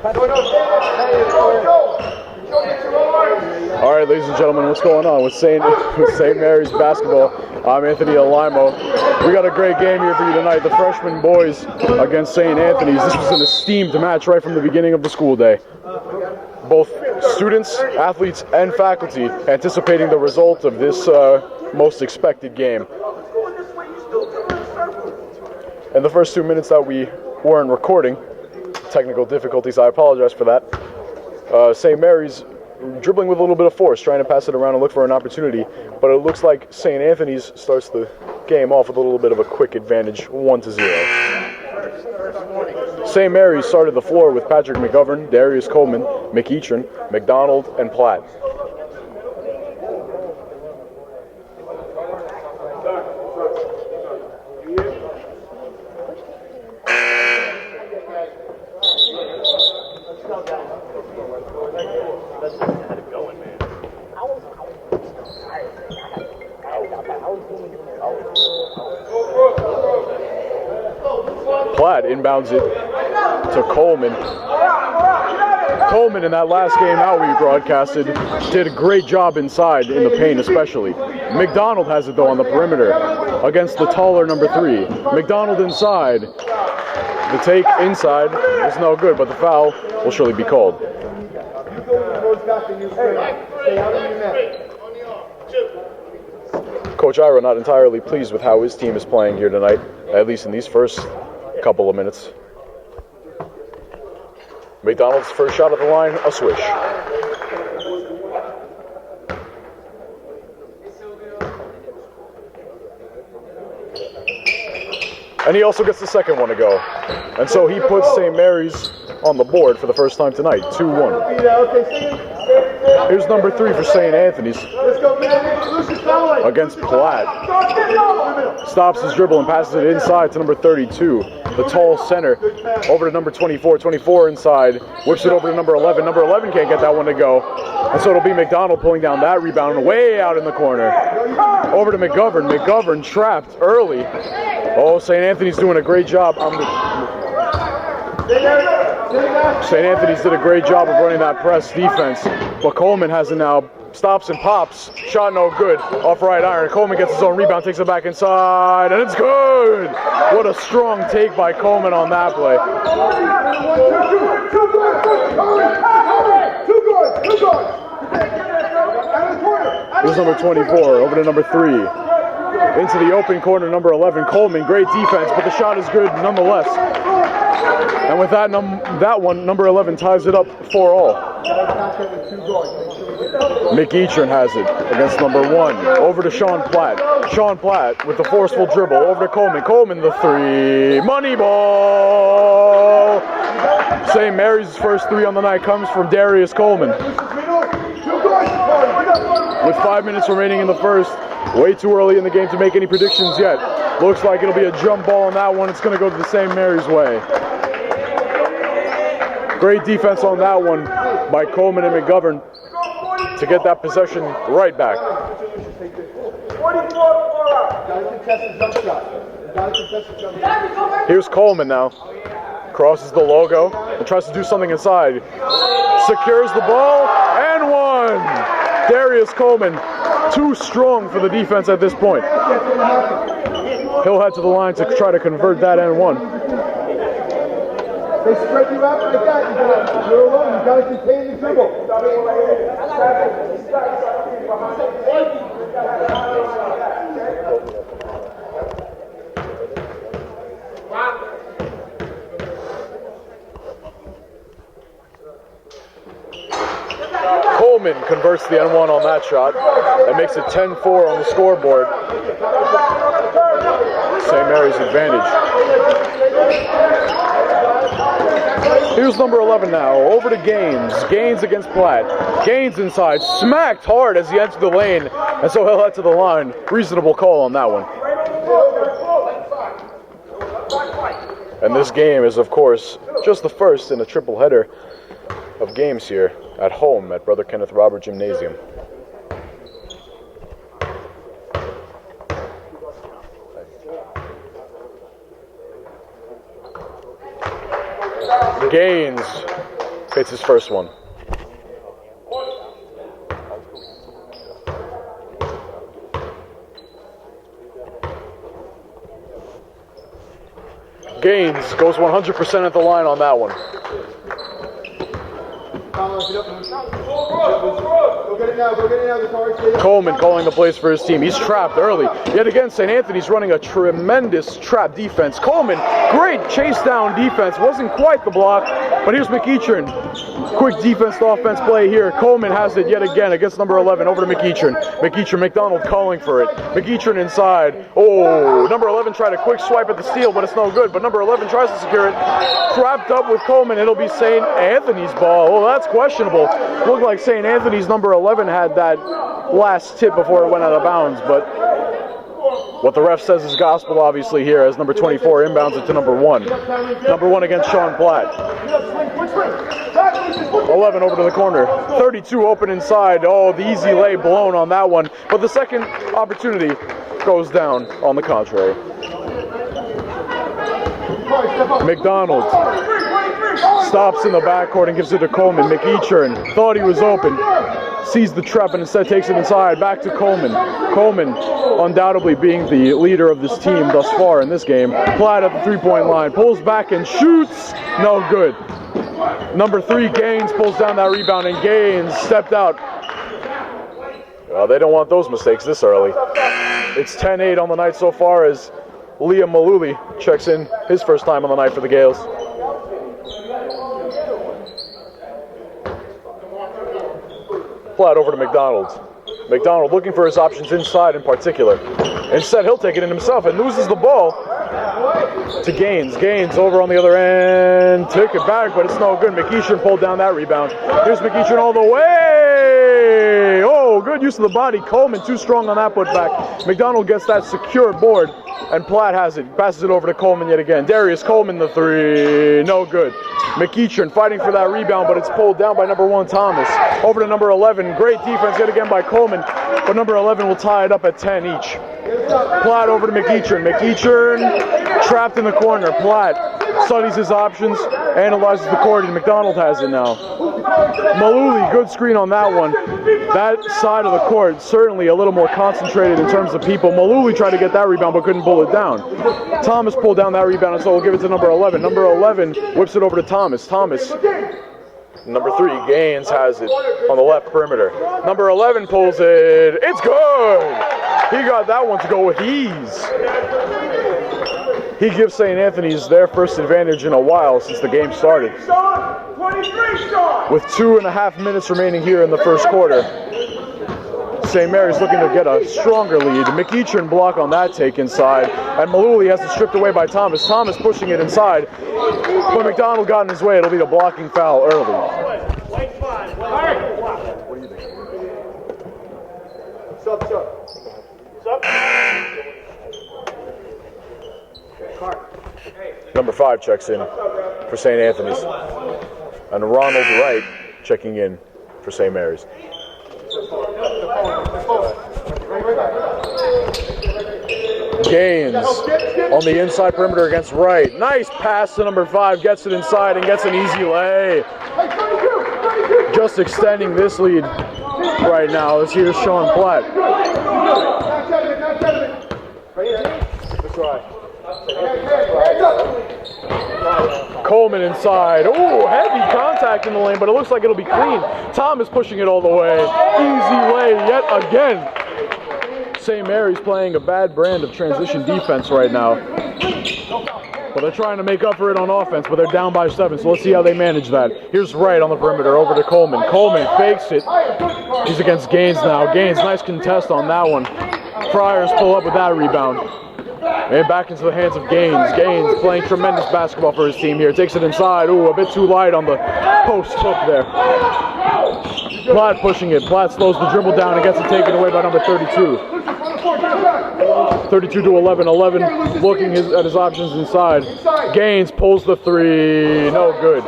All right, ladies and gentlemen, what's going on with St. Mary's basketball? I'm Anthony Alimo. We got a great game here for you tonight. The Freshmen boys against St. Anthony's. This was an esteemed match right from the beginning of the school day. Both students, athletes, and faculty anticipating the result of this most expected game. In the first 2 minutes that we weren't recording, technical difficulties, I apologize for that. St. Mary's dribbling with a little bit of force, trying to pass it around and look for an opportunity, but it looks like St. Anthony's starts the game off with a little bit of a quick advantage, 1-0. St. Mary's started the floor with Patrick McGovern, Darius Coleman, McEachern, McDonald, and Platt. Platt inbounds it to Coleman. Coleman in that last game out we broadcasted did a great job inside in the paint especially. McDonald has it though on the perimeter against the taller number 3. McDonald inside. The take inside is no good, but the foul will surely be called. Coach Ira not entirely pleased with how his team is playing here tonight, at least in these first couple of minutes. McDonald's first shot at the line, a swish. And he also gets the second one to go. And so he puts St. Mary's on the board for the first time tonight, 2-1. Here's number 3 for St. Anthony's against Platt. Stops his dribble and passes it inside to number 32, the tall center, over to number 24. 24 inside, whips it over to number 11. Number 11 can't get that one to go. And so it'll be McDonald pulling down that rebound way out in the corner. Over to McGovern. McGovern trapped early. Oh, St. Anthony's doing a great job. St. Anthony's did a great job of running that press defense, but Coleman has it now. Stops and pops. Shot no good. Off right iron. Coleman gets his own rebound, takes it back inside, and it's good! What a strong take by Coleman on that play. Here's number 24, over to number 3. Into the open corner, number 11. Coleman, great defense, but the shot is good nonetheless. And with that one, number 11 ties it up 4-all. McEachern has it against number 1. Over to Sean Platt. Sean Platt with the forceful dribble. Over to Coleman. Coleman the 3. Money ball! St. Mary's first 3 on the night comes from Darius Coleman. With 5 minutes remaining in the first, way too early in the game to make any predictions yet. Looks like it'll be a jump ball on that one. It's going to go to the St. Mary's way. Great defense on that one by Coleman and McGovern to get that possession right back. Here's Coleman now. Crosses the logo and tries to do something inside. Secures the ball and one! Darius Coleman, too strong for the defense at this point. He'll head to the line to try to convert that and one. They spread you out like that. You're alone. You got to contain the dribble. Coleman converts the N1 on that shot. That makes it 10-4 on the scoreboard. St. Mary's advantage. Here's number 11 now, over to Gaines. Gaines against Platt. Gaines inside, smacked hard as he entered the lane, and so he'll head to the line. Reasonable call on that one. And this game is, of course, just the first in a triple header of games here at home at Brother Kenneth Robert Gymnasium. Gaines Hits his first one. Gaines goes 100% at the line on that one. Coleman calling the plays for his team. He's trapped early. Yet again, St. Anthony's running a tremendous trap defense. Coleman, great chase down defense. Wasn't quite the block, but here's McEachern. Quick defense to offense play here. Coleman has it yet again against number 11. Over to McEachern. McEachern, McDonald calling for it. McEachern inside. Oh, number 11 tried a quick swipe at the steal, but it's no good. But number 11 tries to secure it. Trapped up with Coleman. It'll be St. Anthony's ball. Oh, that's questionable. Looked like St. Anthony's number 11 had that last tip before it went out of bounds, but what the ref says is gospel obviously here as number 24 inbounds it to number 1. Number 1 against Sean Platt. 11 over to the corner. 32 open inside. Oh, the easy lay blown on that one, but the second opportunity goes down on the contrary. McDonald stops in the backcourt and gives it to Coleman. McEachern thought he was open, sees the trap and instead takes it inside. Back to Coleman. Coleman undoubtedly being the leader of this team thus far in this game. Platt at the three-point line, pulls back and shoots. No good. Number 3, Gaines, pulls down that rebound, and Gaines stepped out. Well, they don't want those mistakes this early. It's 10-8 on the night so far as Liam Maluli checks in his first time on the night for the Gales. Platt over to McDonald. McDonald looking for his options inside in particular. Instead, he'll take it in himself and loses the ball to Gaines. Gaines over on the other end. Took it back, but it's no good. McEachern pulled down that rebound. Here's McEachern all the way. Oh, good use of the body. Coleman too strong on that putback. McDonald gets that secure board, and Platt has it. Passes it over to Coleman yet again. Darius Coleman, the 3. No good. McEachern fighting for that rebound, but it's pulled down by number 1, Thomas. Over to number 11. Great defense yet again by Coleman, but number 11 will tie it up at 10 each. Platt over to McEachern. McEachern trapped in the corner. Platt studies his options, analyzes the court, and McDonald has it now. Maluli, good screen on that one. That side of the court certainly a little more concentrated in terms of people. Maluli tried to get that rebound but couldn't pull it down. Thomas pulled down that rebound, and so we'll give it to number 11. Number 11 whips it over to Thomas. Thomas, number 3, Gaines has it on the left perimeter. Number 11 pulls it. It's good! He got that one to go with ease. He gives St. Anthony's their first advantage in a while since the game started. With 2.5 minutes remaining here in the first quarter, St. Mary's looking to get a stronger lead. McEachern block on that take inside, and Maluli has it stripped away by Thomas. Thomas pushing it inside, but McDonald got in his way. It'll be a blocking foul early. What do you think? Sub. Number 5 checks in for St. Anthony's, and Ronald Wright checking in for St. Mary's. Gaines on the inside perimeter against Wright. Nice pass to number 5, gets it inside and gets an easy lay. Just extending this lead right now as here's Sean Platt. Coleman inside. Oh, heavy contact in the lane, but it looks like it'll be clean. Thomas pushing it all the way. Easy lay yet again. St. Mary's playing a bad brand of transition defense right now. But they're trying to make up for it on offense, but they're down by 7, so let's see how they manage that. Here's Wright on the perimeter, over to Coleman. Coleman fakes it. He's against Gaines now. Gaines, nice contest on that one. Friars pull up with that rebound. And back into the hands of Gaines. Gaines playing tremendous basketball for his team here. Takes it inside. Ooh, a bit too light on the post hook there. Platt pushing it. Platt slows the dribble down and gets it taken away by number 32. 32 to 11. 11 looking at his options inside. Gaines pulls the 3. No good.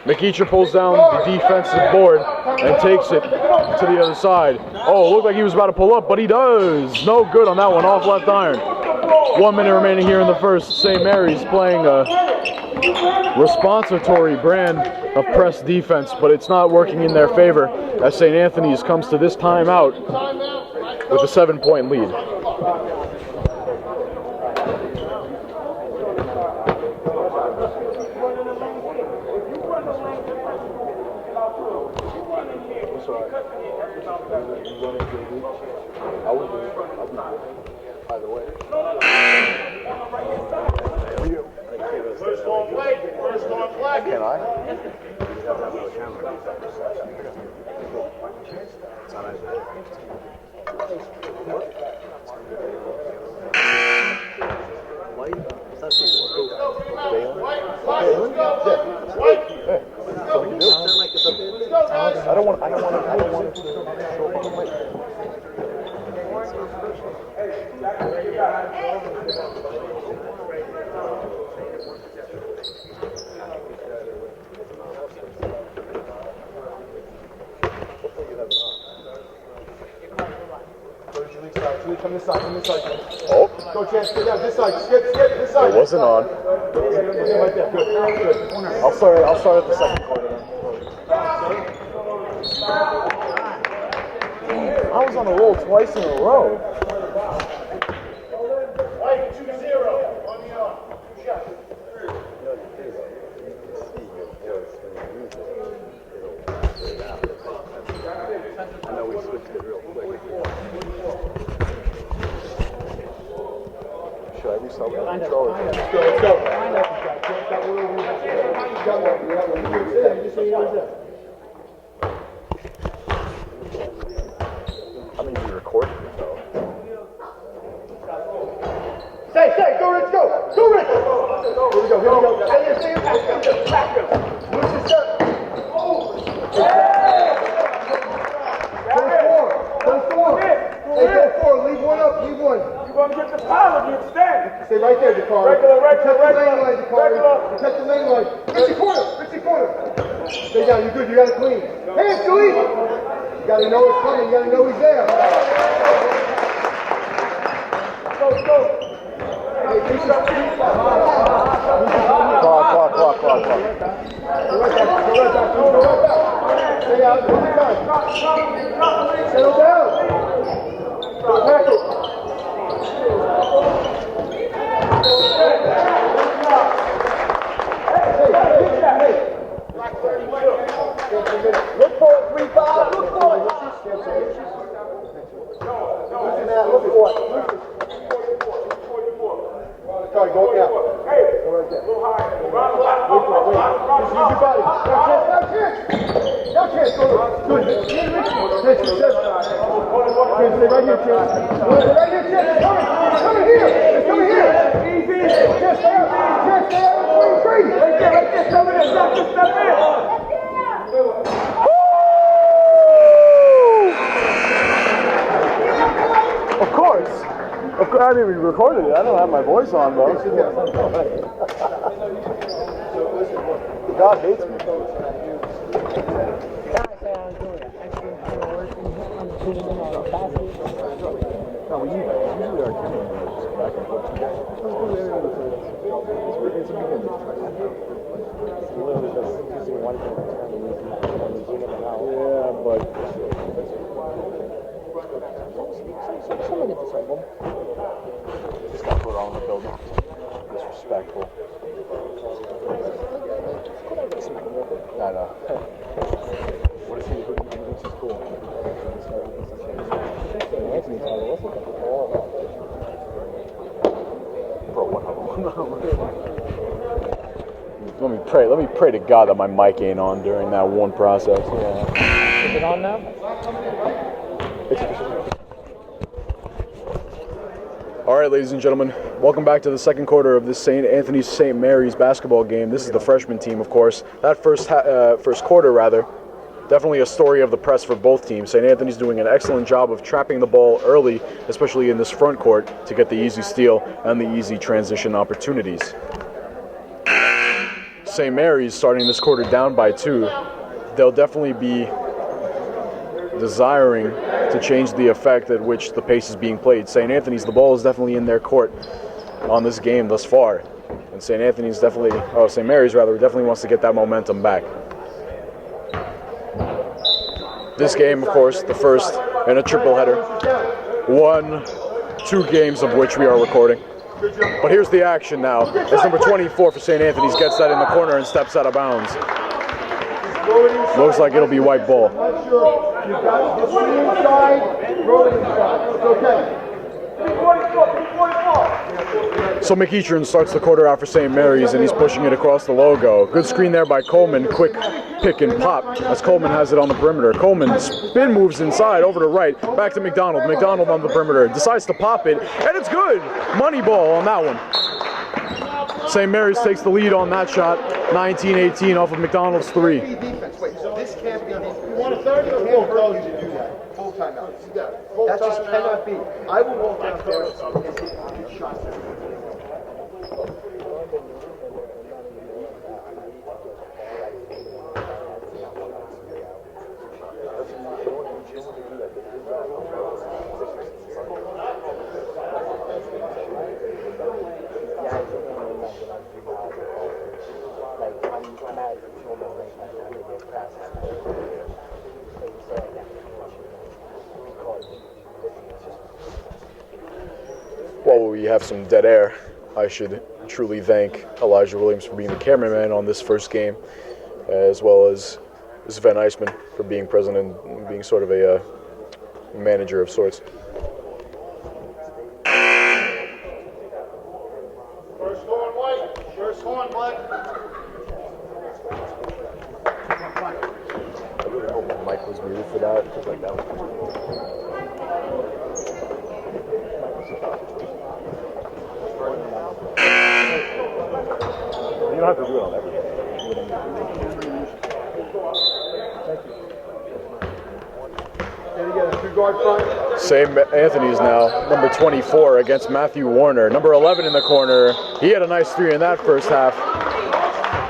McEachern pulls down the defensive board and takes it to the other side. Oh, looked like he was about to pull up, but he does. No good on that one, off left iron. 1 minute remaining here in the first. St. Mary's playing a responsitory brand of press defense, but it's not working in their favor as St. Anthony's comes to this timeout with a 7-point lead. Can I? I don't want to show up on the mic. Come this side, Oh. Go, Chance, get down, this side, skip, this side. It wasn't on. Right there, good. I'll start at the second quarter then. I was on a roll twice in a row. White 2-0 on the arm. Shot. I know we switched it real quick. Should I do something? Let's go. I mean, you recorded it though. Stay, go Rich, go Rich! Here we go. Stay here, back him. Lose your step. Go four. Hey, go four, leave one up, leave one. You're going to get the power if you extend. Stay right there, Dakar. Regular. Protect the lane line. Fix your corner. Stay down, you're good, you got it clean. Hands, Julie! You gotta know it's coming, you gotta know he's there. Go. Hey, Clock. Go right back. Stay out, one time. Settle down. Go back it. Look for it, 3-5. Look for it. Look for it. Sorry, go up now. Hey, Go right there. a little higher. Just use your body. Now chance. Go. Good. Chance, stay right here, Chance. It's coming here. Easy. Chance, stay out. Chance, stay out. 23. Right there. Step in. Of course, I didn't even record it. I don't have my voice on though. God hates me. No, we usually our camera goes back and forth. Yeah, but just got put on the building. Disrespectful. I know. What is he? Who thinks he's cool? Bro, Let me pray to God that my mic ain't on during that one process. Yeah. Is it on now? All right, ladies and gentlemen, welcome back to the second quarter of this St. Anthony's St. Mary's basketball game. This is the freshman team, of course. That first quarter, definitely a story of the press for both teams. St. Anthony's doing an excellent job of trapping the ball early, especially in this front court, to get the easy steal and the easy transition opportunities. St. Mary's starting this quarter down by 2. They'll definitely be desiring to change the effect at which the pace is being played. St. Anthony's, the ball is definitely in their court on this game thus far. And St. Anthony's definitely, St. Mary's rather, definitely wants to get that momentum back. This game, of course, the first in a triple header. 2 games of which we are recording. But here's the action now. As number 24 for St. Anthony's gets that in the corner and steps out of bounds. Looks like it'll be white ball. So McEachern starts the quarter out for St. Mary's, and he's pushing it across the logo. Good screen there by Coleman. Quick pick and pop as Coleman has it on the perimeter. Coleman spin moves inside over to right. Back to McDonald. McDonald on the perimeter. Decides to pop it, and it's good. Money ball on that one. St. Mary's takes the lead on that shot. 19-18 off of McDonald's 3. This can't be. You want a third? I can't tell you to do that. Full timeout. That just cannot be. I will walk out there and hit shots. While we have some dead air, I should truly thank Elijah Williams for being the cameraman on this first game, as well as Sven Eisman for being present and being sort of a manager of sorts. First horn white. First horn black. I really hope Mike was muted for that, because like that was pretty cool. You don't have to do it on everything. St. Anthony's now, number 24 against Matthew Warner. Number 11 in the corner. He had a nice 3 in that first half.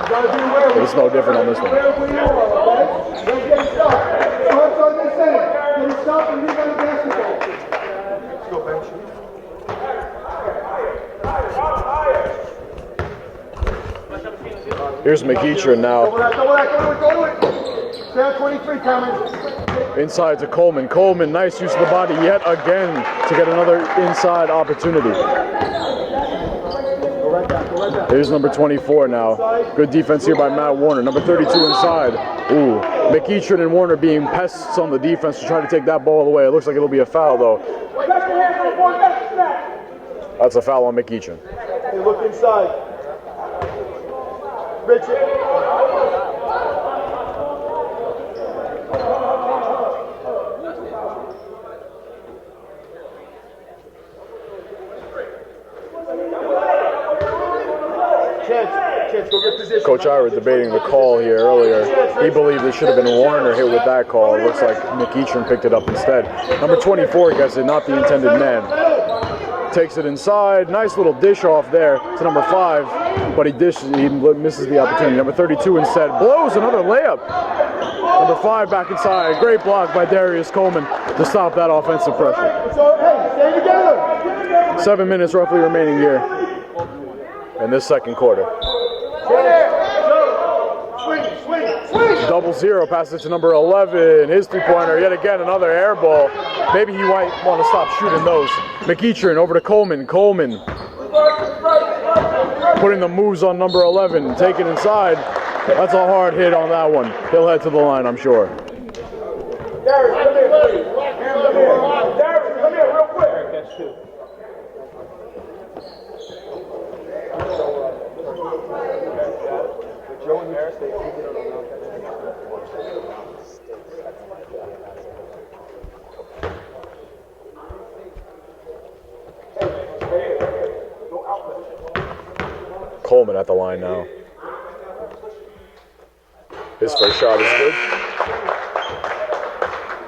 But it's no different on this one. Here's McEachern now. Inside to Coleman. Coleman, nice use of the body yet again to get another inside opportunity. Here's number 24 now. Good defense here by Matt Warner. Number 32 inside. Ooh, McEachern and Warner being pests on the defense to try to take that ball away. It looks like it'll be a foul though. That's a foul on McEachern. Hey, look inside. Richard. Coach Ira debating the call here earlier. He believed it should have been Warner hit with that call. It looks like McEachern picked it up instead. Number 24 gets it, not the intended man. Takes it inside. Nice little dish off there to number 5, but he misses the opportunity. Number 32 instead blows another layup. Number 5 back inside. Great block by Darius Coleman to stop that offensive pressure. 7 minutes roughly remaining here in this second quarter. Double zero, passes to number 11. His 3-pointer, yet again another air ball. Maybe he might want to stop shooting those. McEachern over to Coleman. Coleman putting the moves on number 11. Taking inside. That's a hard hit on that one. He'll head to the line, I'm sure. Darius, come here, please. Darius, come here real quick. That's 2. Coleman at the line now. His first shot is good.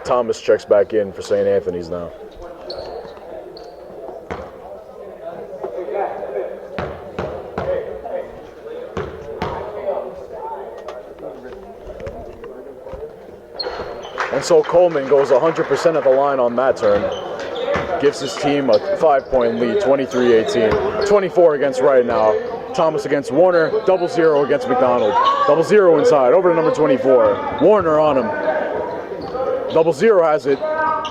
Thomas checks back in for St. Anthony's now. And so Coleman goes 100% at the line on that turn. Gives his team a 5-point lead, 23-18. 24 against Wright now. Thomas against Warner, 0-0 against McDonald. 0-0 inside, over to number 24. Warner on him. 0-0 has it.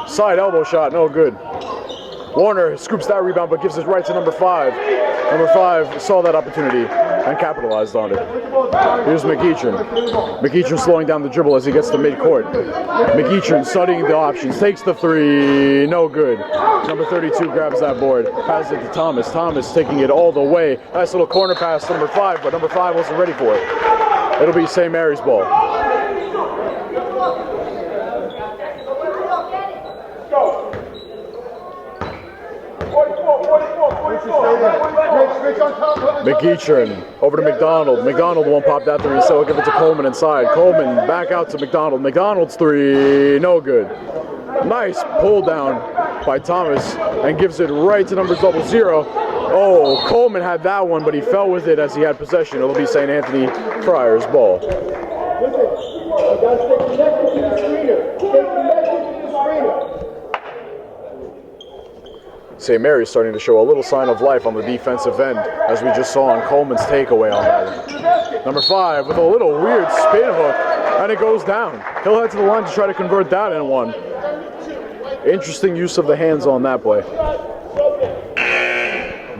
Side elbow shot, no good. Warner scoops that rebound but gives it right to number 5. Number 5 saw that opportunity and capitalized on it. Here's McEachern. McEachern slowing down the dribble as he gets to midcourt. McEachern studying the options, takes the 3, no good. Number 32 grabs that board, passes it to Thomas. Thomas taking it all the way. Nice little corner pass to number 5, but number 5 wasn't ready for it. It'll be St. Mary's ball. McEachern over to McDonald. McDonald won't pop that 3, so he'll give it to Coleman inside. Coleman back out to McDonald. McDonald's 3, no good. Nice pull down by Thomas and gives it right to number 00. Oh, Coleman had that one, but he fell with it as he had possession. It'll be St. Anthony Friars ball. St. Mary's starting to show a little sign of life on the defensive end, as we just saw on Coleman's takeaway on that one. Number 5 with a little weird spin hook, and it goes down. He'll head to the line to try to convert that in one. Interesting use of the hands on that play.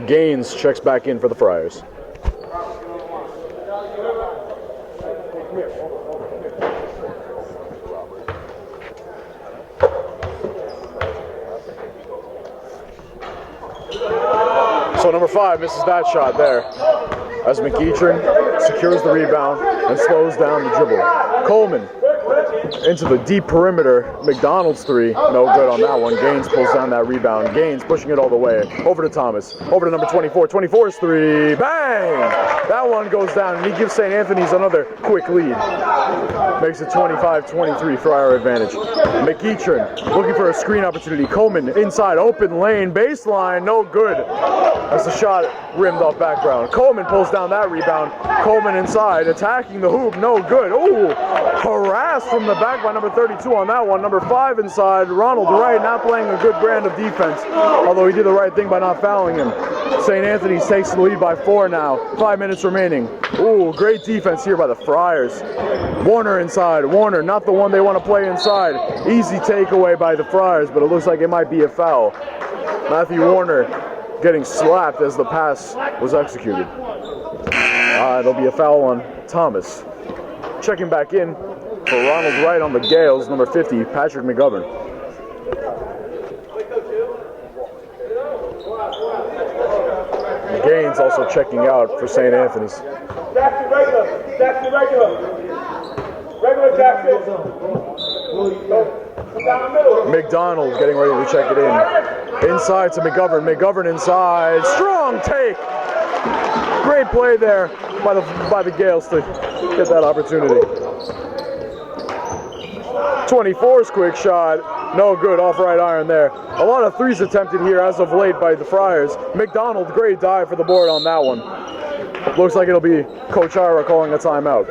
Gaines checks back in for the Friars. So number 5 misses that shot there as McEachern secures the rebound and slows down the dribble. Coleman into the deep perimeter. McDonald's 3, no good on that one. Gaines pulls down that rebound. Gaines pushing it all the way. Over to Thomas. Over to number 24. 24's 3. Bang! That one goes down, and he gives St. Anthony's another quick lead. Makes it 25-23 Friar advantage. McEachern looking for a screen opportunity. Coleman inside, open lane, baseline, no good. As the shot rimmed off background. Coleman pulls down that rebound. Coleman inside, attacking the hoop, no good. Ooh, harassed from the back by number 32 on that one. Number 5 inside, Ronald Wright not playing a good brand of defense, although he did the right thing by not fouling him. St. Anthony's takes the lead by 4 now. 5 minutes remaining. Ooh, great defense here by the Friars. Warner inside. Warner, not the one they want to play inside. Easy takeaway by the Friars, but it looks like it might be a foul. Matthew Warner getting slapped as the pass was executed. It'll be a foul on Thomas. Checking back in for Ronald Wright on the Gales, number 50, Patrick McGovern. Gaines also checking out for St. Anthony's. Jackson regular. Jackson regular. Regular Jackson. Down the middle. McDonald getting ready to check it in. Inside to McGovern. McGovern inside. Strong take. Great play there by the Gales to get that opportunity. 24's quick shot. No good, off right iron there. A lot of threes attempted here as of late by the Friars. McDonald, great dive for the board on that one. Looks like it'll be Coach Ira calling a timeout.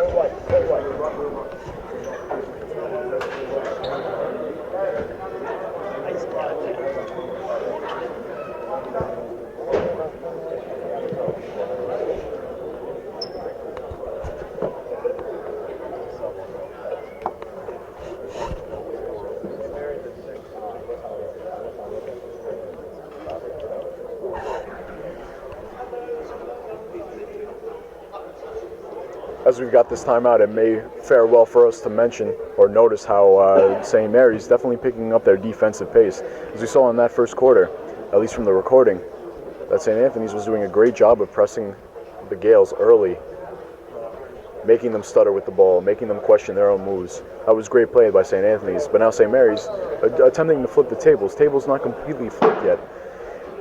As we've got this timeout, it may fare well for us to mention or notice how St. Mary's definitely picking up their defensive pace. As we saw in that first quarter, at least from the recording, that St. Anthony's was doing a great job of pressing the Gales early, making them stutter with the ball, making them question their own moves. That was great play by St. Anthony's, but now St. Mary's attempting to flip the tables. Tables not completely flipped yet,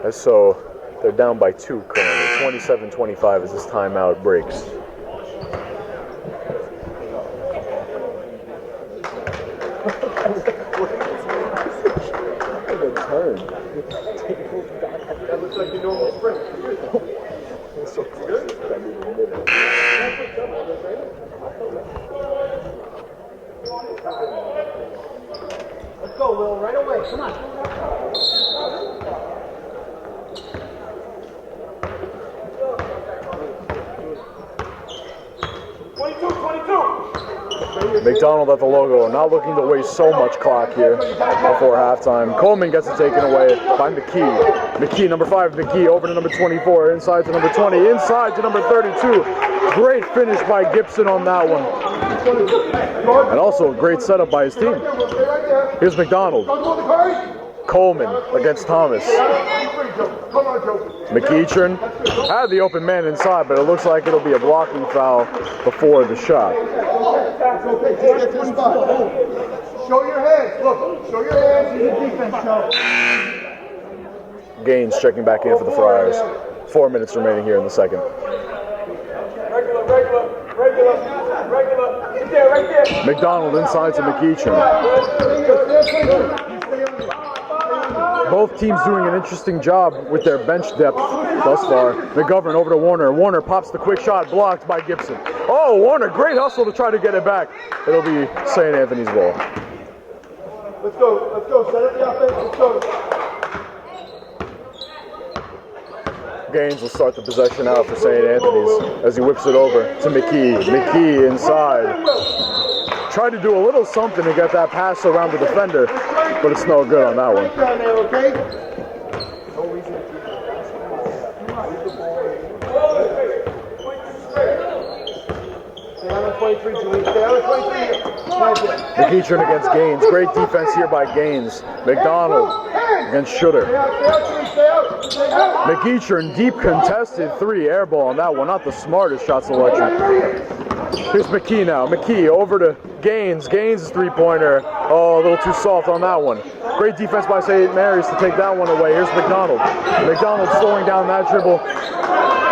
and so they're down by 2 currently, 27-25 as this timeout breaks. Turn. That looks like your normal sprint. It's so close. Come on. 22. McDonald at the logo, not looking to waste so much clock here before halftime. Coleman gets it taken away by McKee. McKee, number 5, McKee over to number 24, inside to number 20, inside to number 32. Great finish by Gibson on that one. And also a great setup by his team. Here's McDonald. Coleman against Thomas. McEachern had the open man inside, but it looks like it'll be a blocking foul before the shot. Show your hands. Look, show your hands in the defense show. Gaines checking back in for the Friars. 4 minutes remaining here in the second. Regular. Right there. McDonald inside to McEachern. Both teams doing an interesting job with their bench depth thus far. McGovern over to Warner. Warner pops the quick shot, blocked by Gibson. Oh, Warner, great hustle to try to get it back. It'll be St. Anthony's ball. Let's go. Set up the offense. Let's go. Gaines will start the possession out for St. Anthony's as he whips it over to McKee. McKee inside. Tried to do a little something to get that pass around the defender, but it's no good on that one. McEachern against Gaines. Great defense here by Gaines. McDonald against Schutter. McEachern deep contested 3 air ball on that one. Not the smartest shot selection. Here's McKee now. McKee over to Gaines. Gaines' three-pointer. Oh, a little too soft on that one. Great defense by St. Mary's to take that one away. Here's McDonald. McDonald slowing down that dribble.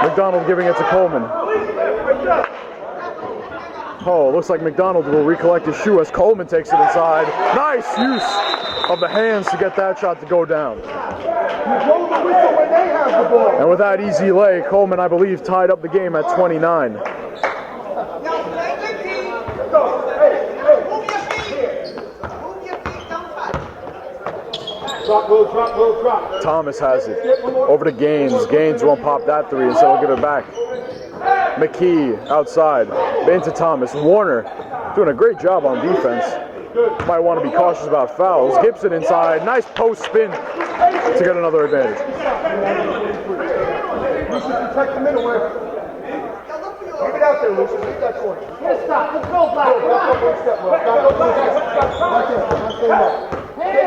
McDonald giving it to Coleman. Oh, looks like McDonald will recollect his shoe as Coleman takes it inside. Nice use of the hands to get that shot to go down. And with that easy lay, Coleman, I believe, tied up the game at 29. Thomas has it. Over to Gaines. Gaines won't pop that 3, and so he'll give it back. McKee outside. Into Thomas. Warner doing a great job on defense. Might want to be cautious about fouls. Gibson inside. Nice post spin to get another advantage. Protect the middle. Keep it out there, Lucius. Keep that corner. Stop. Let's go back.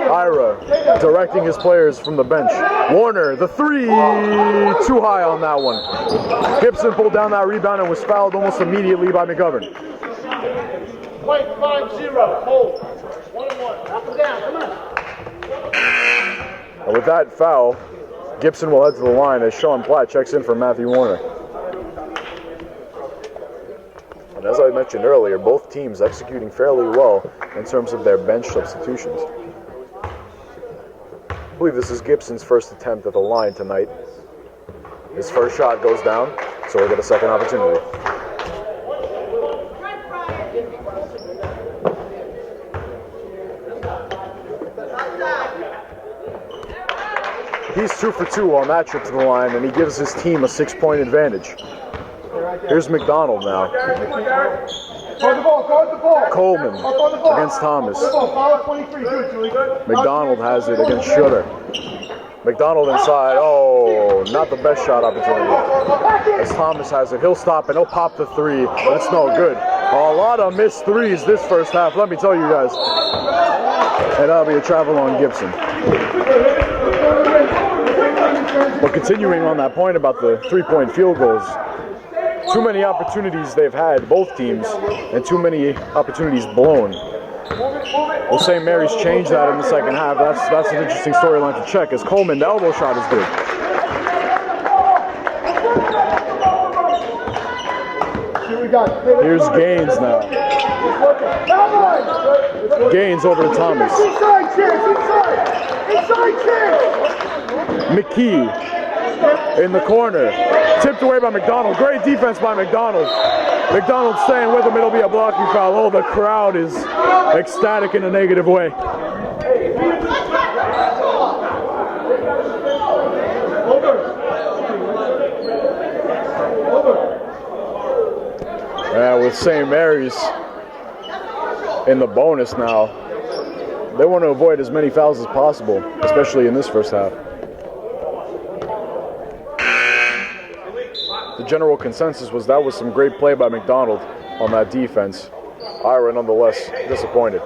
Ira directing his players from the bench. Warner, the 3, too high on that one. Gibson pulled down that rebound and was fouled almost immediately by McGovern. 0.50. Hold. 1-1. Knock him down. Come on. And with that foul, Gibson will head to the line as Sean Platt checks in for Matthew Warner. And as I mentioned earlier, both teams executing fairly well in terms of their bench substitutions. I believe this is Gibson's first attempt at the line tonight. His first shot goes down, so we'll get a second opportunity. He's 2 for 2 on that trip to the line, and he gives his team a 6-point advantage. Here's McDonald now. Coleman against Thomas. McDonald has it against Schutter. McDonald inside. Oh, not the best shot opportunity. As Thomas has it, he'll stop and he'll pop the 3, but it's no good. A lot of missed 3s this first half, let me tell you guys. And that'll be a travel on Gibson. But continuing on that point about the 3-point field goals, too many opportunities they've had, both teams, and too many opportunities blown. Will St. Mary's change that in the second half? That's an interesting storyline to check, as Coleman, the elbow shot is good. Here's Gaines now. Gaines over to Thomas. McKee in the corner. Tipped away by McDonald. Great defense by McDonald. McDonald staying with him. It'll be a blocking foul. Oh, the crowd is ecstatic in a negative way. And with St. Mary's in the bonus now, they want to avoid as many fouls as possible, especially in this first half. The general consensus was that was some great play by McDonald on that defense. Ira nonetheless disappointed.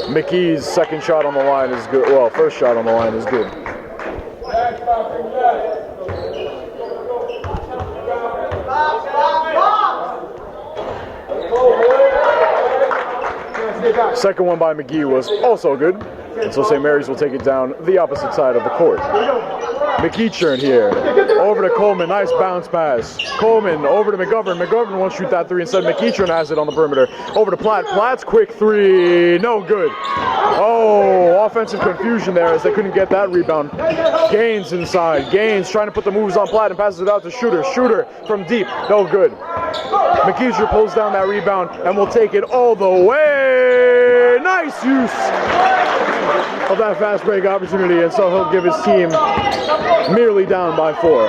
McKee's second shot on the line is good. Well, first shot on the line is good. Second one by McGee was also good. And so St. Mary's will take it down the opposite side of the court. McEachern here. Over to Coleman. Nice bounce pass. Coleman over to McGovern. McGovern won't shoot that three. Instead, McEachern has it on the perimeter. Over to Platt. Platt's quick three. No good. Oh, offensive confusion there as they couldn't get that rebound. Gaines inside. Gaines trying to put the moves on Platt and passes it out to Shooter. Shooter from deep. No good. McEachern pulls down that rebound and will take it all the way. Nice use of that fast break opportunity, and so he'll give his team merely down by 4.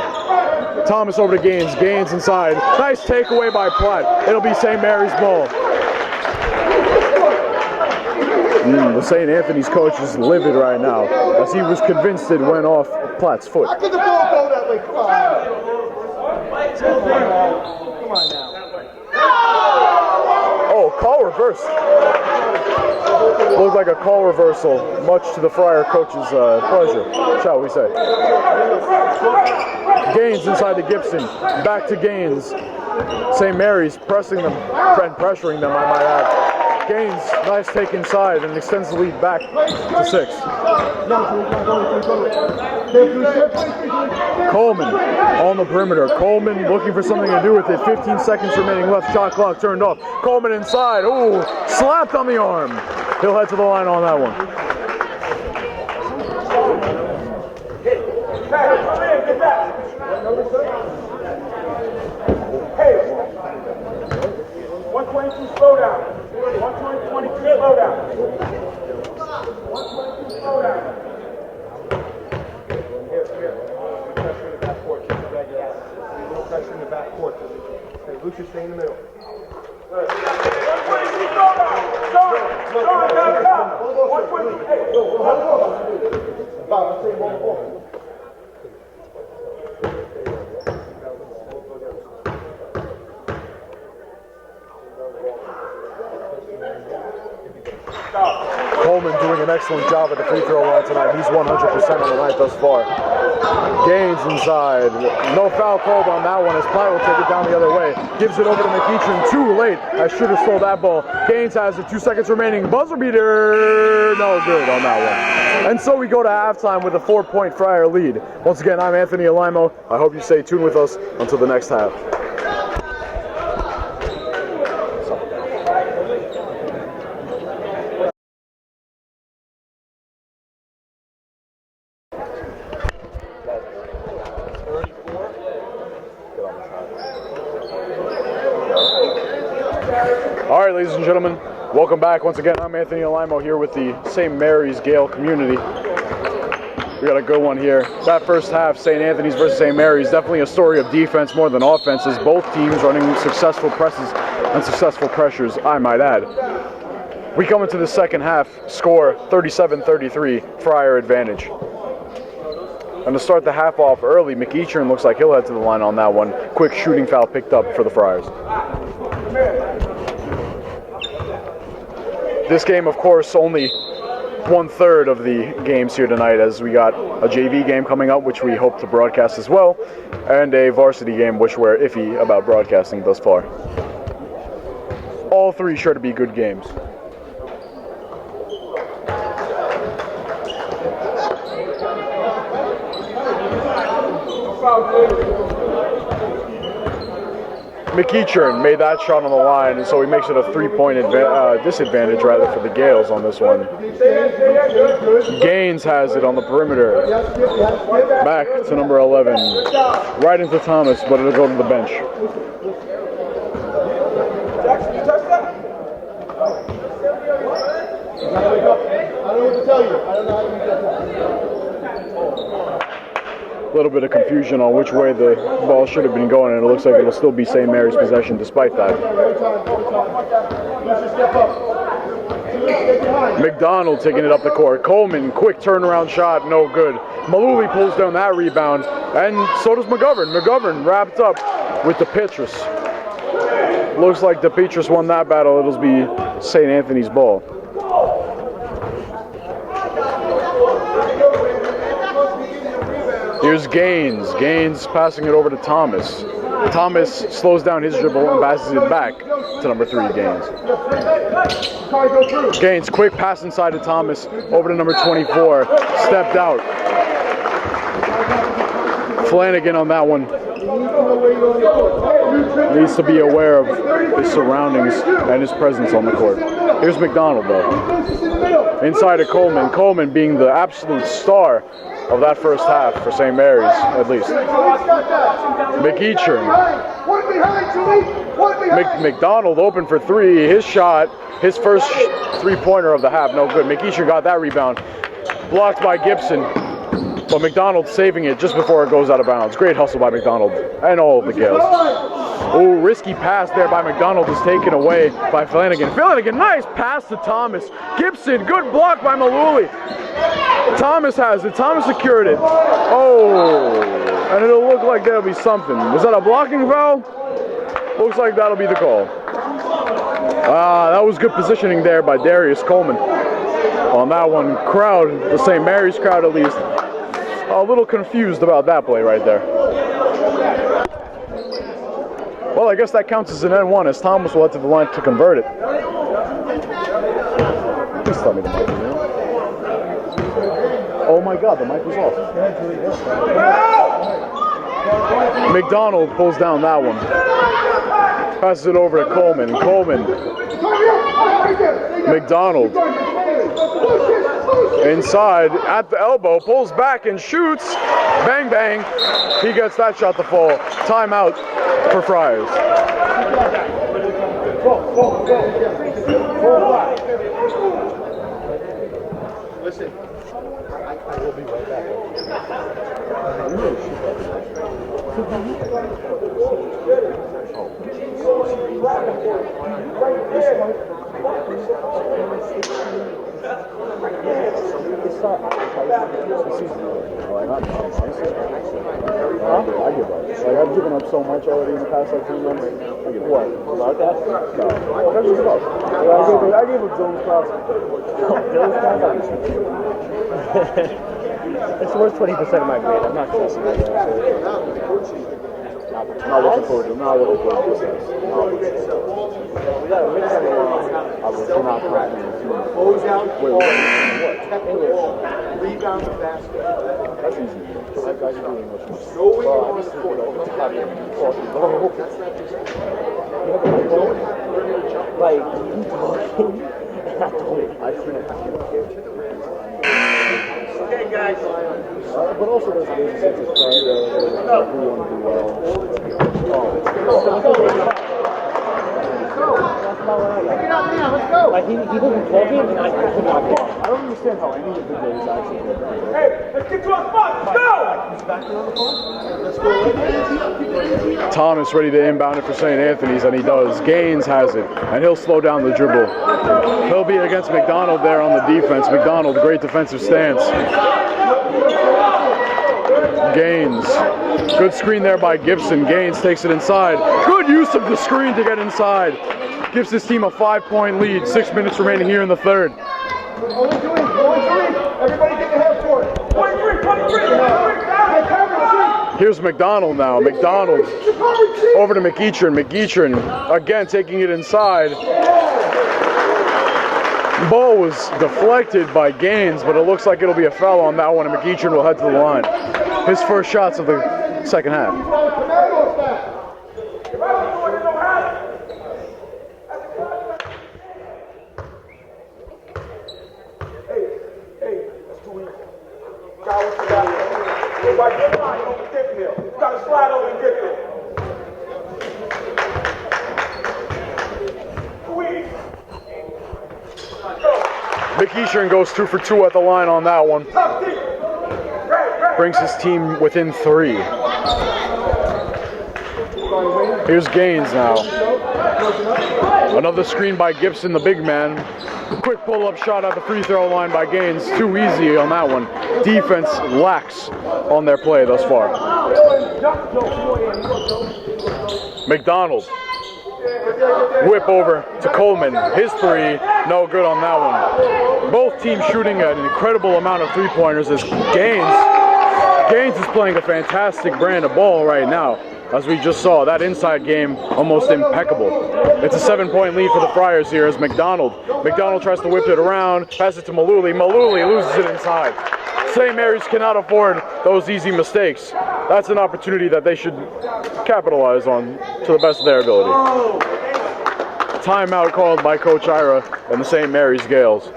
Thomas over to Gaines. Gaines inside. Nice takeaway by Platt. It'll be St. Mary's ball. The St. Anthony's coach is livid right now as he was convinced it went off Platt's foot. How could the ball go that way? Come on now. Oh, call reverse. Looked like a call reversal, much to the Friar coach's pleasure, shall we say. Gaines inside to Gibson. Back to Gaines. St. Mary's pressing them and pressuring them, I might add. Gaines, nice take inside and extends the lead back to 6. Coleman on the perimeter. Coleman looking for something to do with it. 15 seconds remaining left. Shot clock turned off. Coleman inside. Ooh, slapped on the arm. He'll head to the line on that one. Hey, 122 slow down. 122 slow down. 122 slow down. Here. Pressure in the backcourt. No pressure in the backcourt. Hey, Lucius, stay in the middle. 122 slow down. Slow down. 122. Hey, Bob, let's say one more. Coleman doing an excellent job at the free throw line tonight. He's 100% on the night thus far. Gaines inside. No foul called on that one as Platt will take it down the other way. Gives it over to McEachern. Too late as Shooter stole that ball. Gaines has it. 2 seconds remaining. Buzzer beater. No good on that one. And so we go to halftime with a 4-point Friar lead. Once again, I'm Anthony Alimo. I hope you stay tuned with us until the next half. All right, ladies and gentlemen, welcome back. Once again, I'm Anthony Alimo here with the St. Mary's Gale community. We got a good one here. That first half, St. Anthony's versus St. Mary's, definitely a story of defense more than offense, as both teams running successful presses and successful pressures, I might add. We come into the second half, score 37-33, Friar advantage. And to start the half off early, McEachern looks like he'll head to the line on that one. Quick shooting foul picked up for the Friars. This game, of course, only 1/3 of the games here tonight, as we got a JV game coming up, which we hope to broadcast as well, and a varsity game, which we're iffy about broadcasting thus far. All three sure to be good games. McEachern made that shot on the line, and so he makes it a 3-point disadvantage rather for the Gales on this one. Gaines has it on the perimeter. Back to number 11. Right into Thomas, but it'll go to the bench. Jackson, you touched that? I don't know what to tell you. I don't know how to do that. A little bit of confusion on which way the ball should have been going, and it looks like it'll still be St. Mary's possession despite that. McDonald taking it up the court. Coleman, quick turnaround shot, no good. Maluli pulls down that rebound, and so does McGovern. McGovern wrapped up with DePetris. Looks like DePetris won that battle. It'll be St. Anthony's ball. Here's Gaines. Gaines passing it over to Thomas. Thomas slows down his dribble and passes it back to number 3, Gaines. Gaines, quick pass inside to Thomas, over to number 24, stepped out. Flanagan on that one. Needs to be aware of his surroundings and his presence on the court. Here's McDonald though. Inside to Coleman. Coleman being the absolute star of that first half for St. Mary's, at least. McEachern. McDonald open for 3. His shot, his first three-pointer of the half, no good. McEachern got that rebound. Blocked by Gibson. But McDonald saving it just before it goes out of bounds. Great hustle by McDonald and all of the Gales. Oh, risky pass there by McDonald is taken away by Flanagan. Flanagan, nice pass to Thomas. Gibson, good block by Maluli. Thomas has it. Thomas secured it. Oh, and it'll look like there'll be something. Was that a blocking foul? Looks like that'll be the call. That was good positioning there by Darius Coleman. On that one, crowd, the St. Mary's crowd at least, a little confused about that play right there. Well, I guess that counts as an N1 as Thomas will head to the line to convert it. Please tell me the mic is on. Oh my God, the mic was off. McDonald pulls down that one. Passes it over to Coleman. Coleman. McDonald. Inside at the elbow, pulls back and shoots. Bang, bang. He gets that shot to fall. Timeout for Friars. Listen, I will be right back. I've given up so much already in the past 2 months. I give up. What? About that? No. I gave up Jones Cross. It's worth 20% of my grade. I'm not stressing that. Not looking forward to this. I was not practicing. Close out. Wait, what? Rebound the basket. That's easy. I can do English. Going on the court. Like, you talking? Okay, guys. But also there's a sense of pride who want to do well. Let's go. Like, he wasn't talking, and I could not get. I don't understand how any of the days actually get done. Hey, let's get to a spot. Let's go. Thomas ready to inbound it for St. Anthony's, and he does. Gaines has it, and he'll slow down the dribble. He'll be against McDonald there on the defense. McDonald, great defensive stance. Gaines, good screen there by Gibson. Gaines takes it inside. Good use of the screen to get inside. Gives his team a 5-point lead. 6 minutes remaining here in the third. Only 3. Everybody get the half court. 23. Here's McDonald now. McDonald over to McEachern. McEachern again taking it inside. Ball was deflected by Gaines, but it looks like it'll be a foul on that one, and McEachern will head to the line. His first shots of the second half. Gotta slide over and get there. McEachern goes 2 for 2 at the line on that one. Top deep. Right. brings his team within 3. Here's Gaines now. Another screen by Gibson, the big man. Quick pull-up shot at the free throw line by Gaines. Too easy on that one. Defense lacks on their play thus far. McDonald. Whip over to Coleman. His 3, no good on that one. Both teams shooting an incredible amount of three-pointers as Gaines is playing a fantastic brand of ball right now. As we just saw, that inside game almost impeccable. It's a 7-point lead for the Friars here as McDonald tries to whip it around, pass it to Maluli. Maluli loses it inside. St. Mary's cannot afford those easy mistakes. That's an opportunity that they should capitalize on to the best of their ability. Timeout called by Coach Ira and the St. Mary's Gales.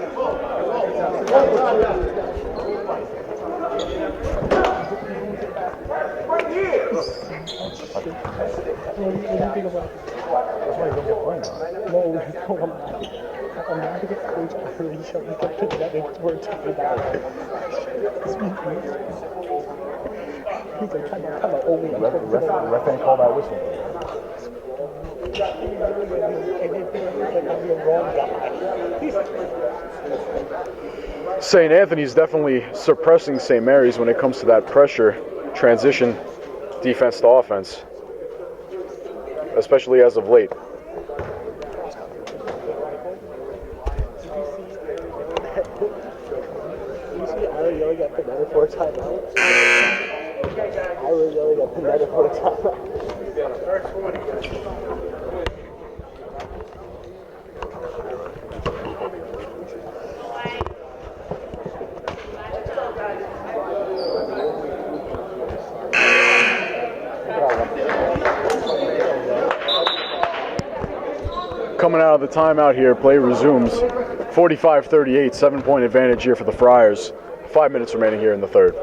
Ref ain't call that whistle. St. Anthony's definitely suppressing St. Mary's when it comes to that pressure, transition, defense to offense, especially as of late. Coming out of the timeout here, play resumes. 45-38, 7-point advantage here for the Friars. 5 minutes remaining here in the third.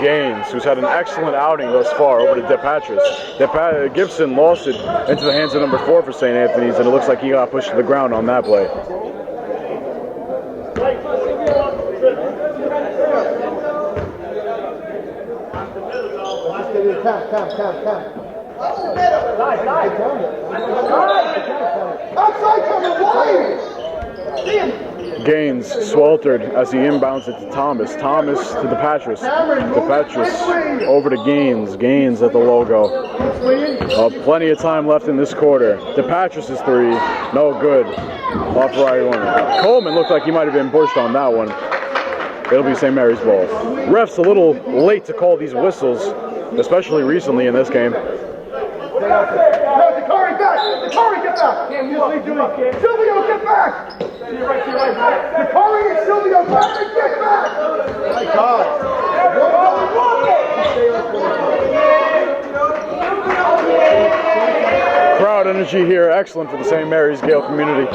Gaines, who's had an excellent outing thus far, over to DePatris. Gibson lost it into the hands of number 4 for St. Anthony's, and it looks like he got pushed to the ground on that play. Gaines sweltered as he inbounds it to Thomas. Thomas to DePatris. DePatris over to Gaines. Gaines at the logo. Plenty of time left in this quarter. DePatris' 3, no good. Off right one. Coleman looked like he might have been pushed on that one. It'll be St. Mary's ball. Ref's a little late to call these whistles, especially recently in this game. Dakari, back! Dakari, get back! Silvio, get back! Dakari and Silvio, get back! My God! Crowd energy here, excellent for the St. Mary's Gale community.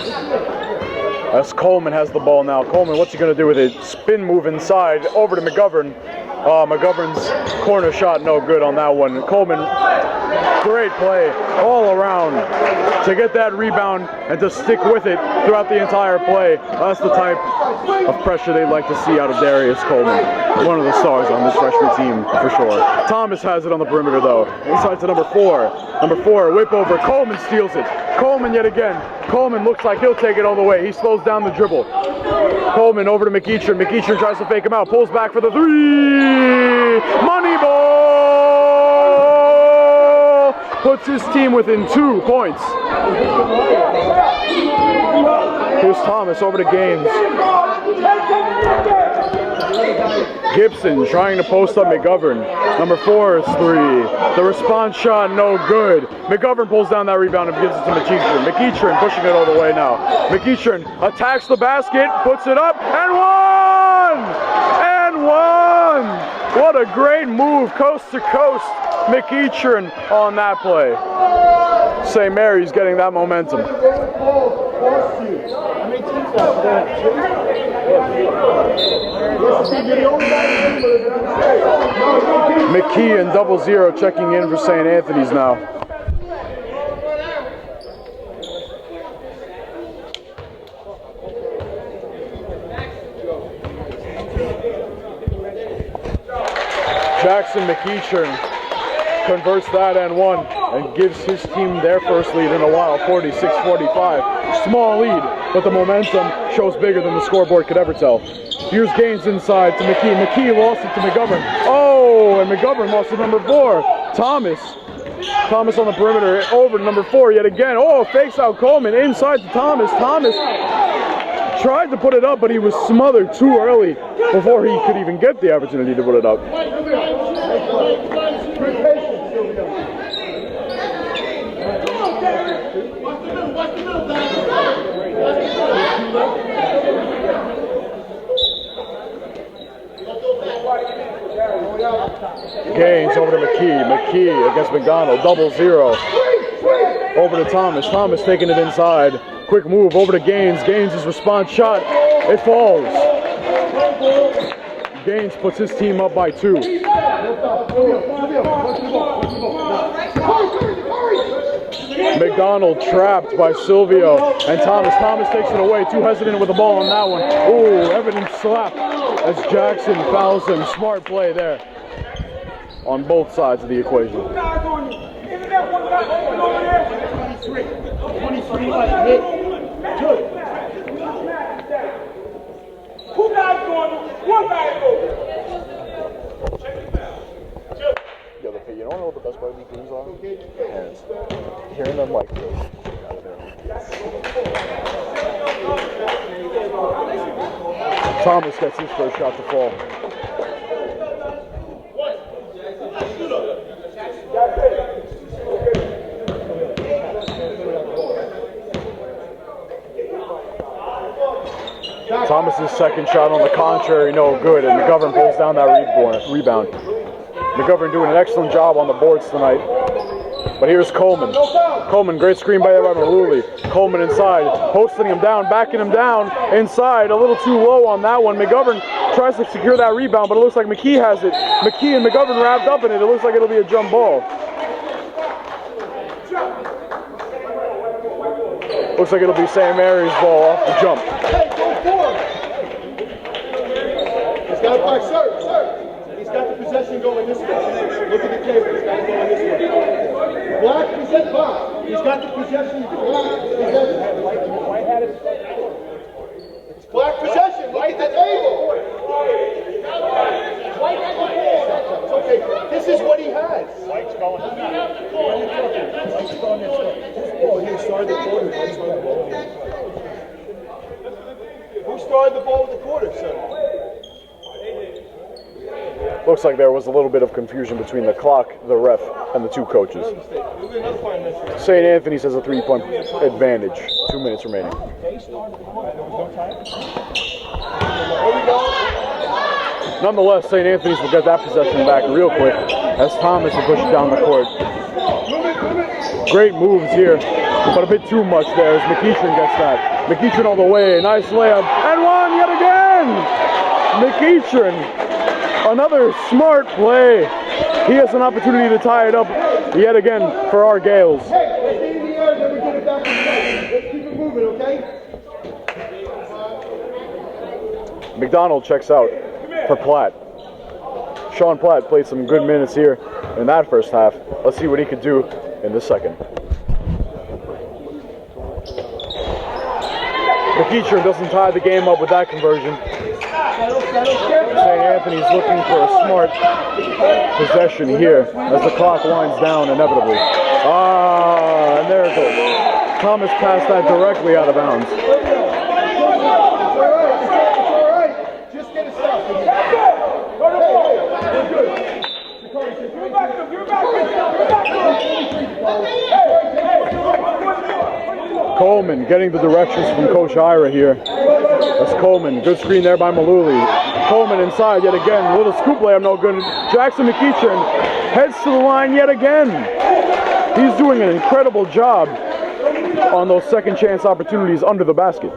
As Coleman has the ball now. Coleman, what's he going to do with it? Spin move inside, over to McGovern. McGovern's corner shot, no good on that one. Coleman, great play all around to get that rebound and to stick with it throughout the entire play. That's the type of pressure they'd like to see out of Darius Coleman. One of the stars on this freshman team for sure. Thomas has it on the perimeter though. Inside to number 4. Number 4, whip over. Coleman steals it. Coleman yet again. Coleman looks like he'll take it all the way. He slows down the dribble. Coleman over to McEachern. McEachern tries to fake him out. Pulls back for the 3. Money ball! Puts his team within 2 points. Here's Thomas over to Gaines. Gibson trying to post up McGovern. Number 4's 3. The response shot, no good. McGovern pulls down that rebound and gives it to McEachern. McEachern pushing it all the way now. McEachern attacks the basket, puts it up, and one! And one! What a great move, coast to coast. McEachern on that play. St. Mary's getting that momentum. McKee and 0-0 checking in for St. Anthony's now. Jackson McEachern converts that and one and gives his team their first lead in a while, 46-45. Small lead, but the momentum shows bigger than the scoreboard could ever tell. Here's Gaines inside to McKee. McKee lost it to McGovern. Oh, and McGovern lost to number 4, Thomas. Thomas on the perimeter, over to number 4 yet again. Oh, fakes out Coleman, inside to Thomas. Thomas tried to put it up, but he was smothered too early before he could even get the opportunity to put it up. Gaines over to McKee. McKee against McDonald. 0-0. Over to Thomas. Thomas taking it inside. Quick move over to Gaines. Gaines' response shot. It falls. Gaines puts his team up by 2. McDonald trapped by Silvio and Thomas. Thomas takes it away. Too hesitant with the ball on that one. Ooh, evident slap as Jackson fouls him. Smart play there on both sides of the equation. You don't know what the best part of these games are? Hands. Hearing them like this. Thomas gets his first shot to fall. Thomas's second shot on the contrary, no good, and McGovern pulls down that rebound. McGovern doing an excellent job on the boards tonight. But here's Coleman. Coleman, great screen by Maluli. Coleman inside, posting him down, backing him down inside, a little too low on that one. McGovern tries to secure that rebound, but it looks like McKee has it. McKee and McGovern wrapped up in it. It looks like it'll be a jump ball. Looks like it'll be St. Mary's ball off the jump. Hey, go for it. He's got it back, sir. He's got the possession going this way. Look at the table. He's got it going this way. Black, present black. He's got the possession. White had it. It's black possession. Look at the table. White has the ball. It's okay. This is what he has. White's going. White's going this way. Oh, he started the quarter. Who started the ball with the quarter, sir? Looks like there was a little bit of confusion between the clock, the ref, and the two coaches. St. Anthony's has a 3-point advantage. 2 minutes remaining. Nonetheless, St. Anthony's will get that possession back real quick as Thomas will push it down the court. Great moves here, but a bit too much there as McEachern gets that. McEachern all the way, nice layup, and one yet again! McEachern, another smart play. He has an opportunity to tie it up yet again for our Gales. Hey, let's stay in the air, then we get it back inside. Let's keep it moving, okay? McDonald checks out for Platt. Sean Platt played some good minutes here in that first half. Let's see what he could do in the second. McEachern doesn't tie the game up with that conversion. St. Anthony's looking for a smart possession here as the clock winds down inevitably. And there it goes. Thomas passed that directly out of bounds. It's all right. Just get it stopped. Coleman getting the directions from Coach Ira here. That's Coleman. Good screen there by Maluli. Coleman inside yet again. A little scoop layup, no good. Jackson McEachern heads to the line yet again. He's doing an incredible job on those second chance opportunities under the basket.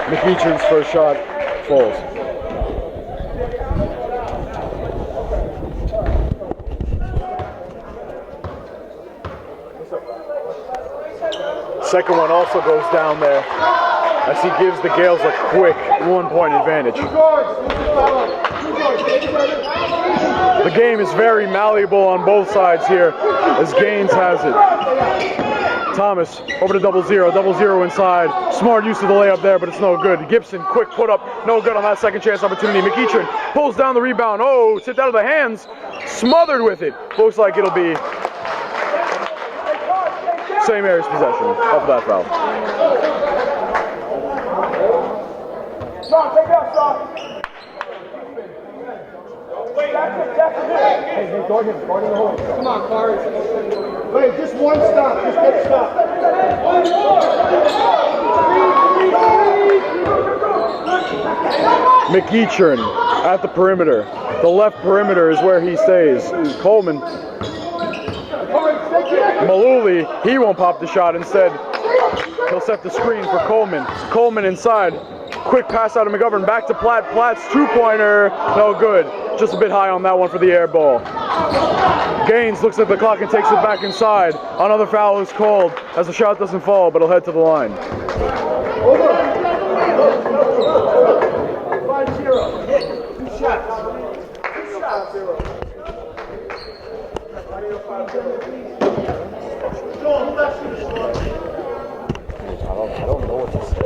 McEachern's first shot falls. Second one also goes down there as he gives the Gales a quick 1-point advantage. The game is very malleable on both sides here as Gaines has it. Thomas over to 0-0 inside. Smart use of the layup there, but it's no good. Gibson, quick put up, no good on that second chance opportunity. McEachern pulls down the rebound. Oh, tipped out of the hands, smothered with it. Looks like it'll be St. Mary's possession of that foul. Sean, take it out, Sean. Hey, guard him the hole. Come on, Cards. Wait, just one stop. Just get stopped. McEachern at the perimeter. The left perimeter is where he stays. Coleman. Maluli, he won't pop the shot. Instead, he'll set the screen for Coleman. Coleman inside. Quick pass out of McGovern. Back to Platt. Platt's two-pointer. No good. Just a bit high on that one for the air ball. Gaines looks at the clock and takes it back inside. Another foul is called as the shot doesn't fall, but he'll head to the line. 5-0. 2 shots. 2 shots. 0. I don't know what to say.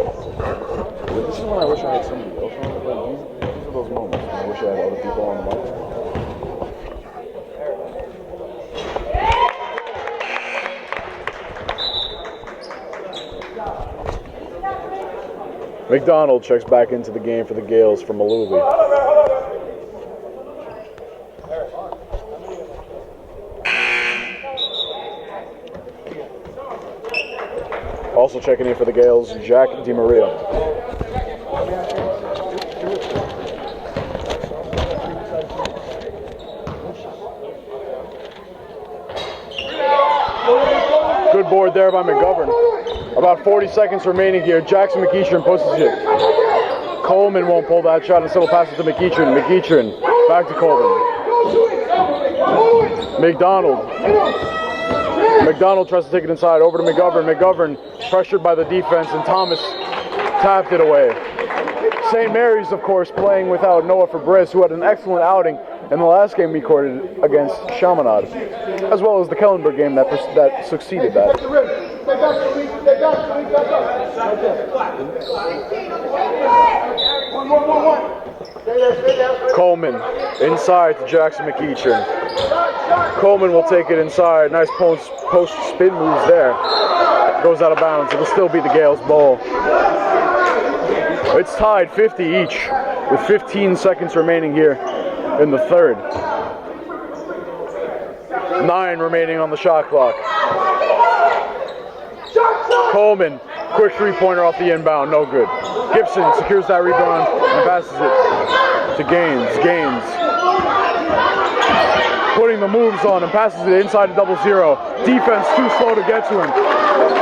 This is when I wish I had somebody else on, but these are those moments when I wish I had other people on the mic. McDonald checks back into the game for the Gales from Maluli. Also checking in for the Gales, Jack DiMaria. Good board there by McGovern. About 40 seconds remaining here. Jackson McEachern posts it. Coleman won't pull that shot, instead he'll pass it to McEachern. McEachern back to Coleman. McDonald tries to take it inside, over to McGovern. McGovern pressured by the defense, and Thomas tapped it away. St. Mary's, of course, playing without Noah Fabris, who had an excellent outing in the last game we recorded against Chaminade, as well as the Kellenberg game that succeeded that. Coleman inside to Jackson McEachern. Coleman will take it inside. Nice post spin moves there. Goes out of bounds. It'll still be the Gales' ball. It's tied 50 each with 15 seconds remaining here in the third. 9 remaining on the shot clock. Coleman, quick three-pointer off the inbound, no good. Gibson secures that rebound and passes it to Gaines. Gaines putting the moves on and passes it inside to 0-0. Defense too slow to get to him.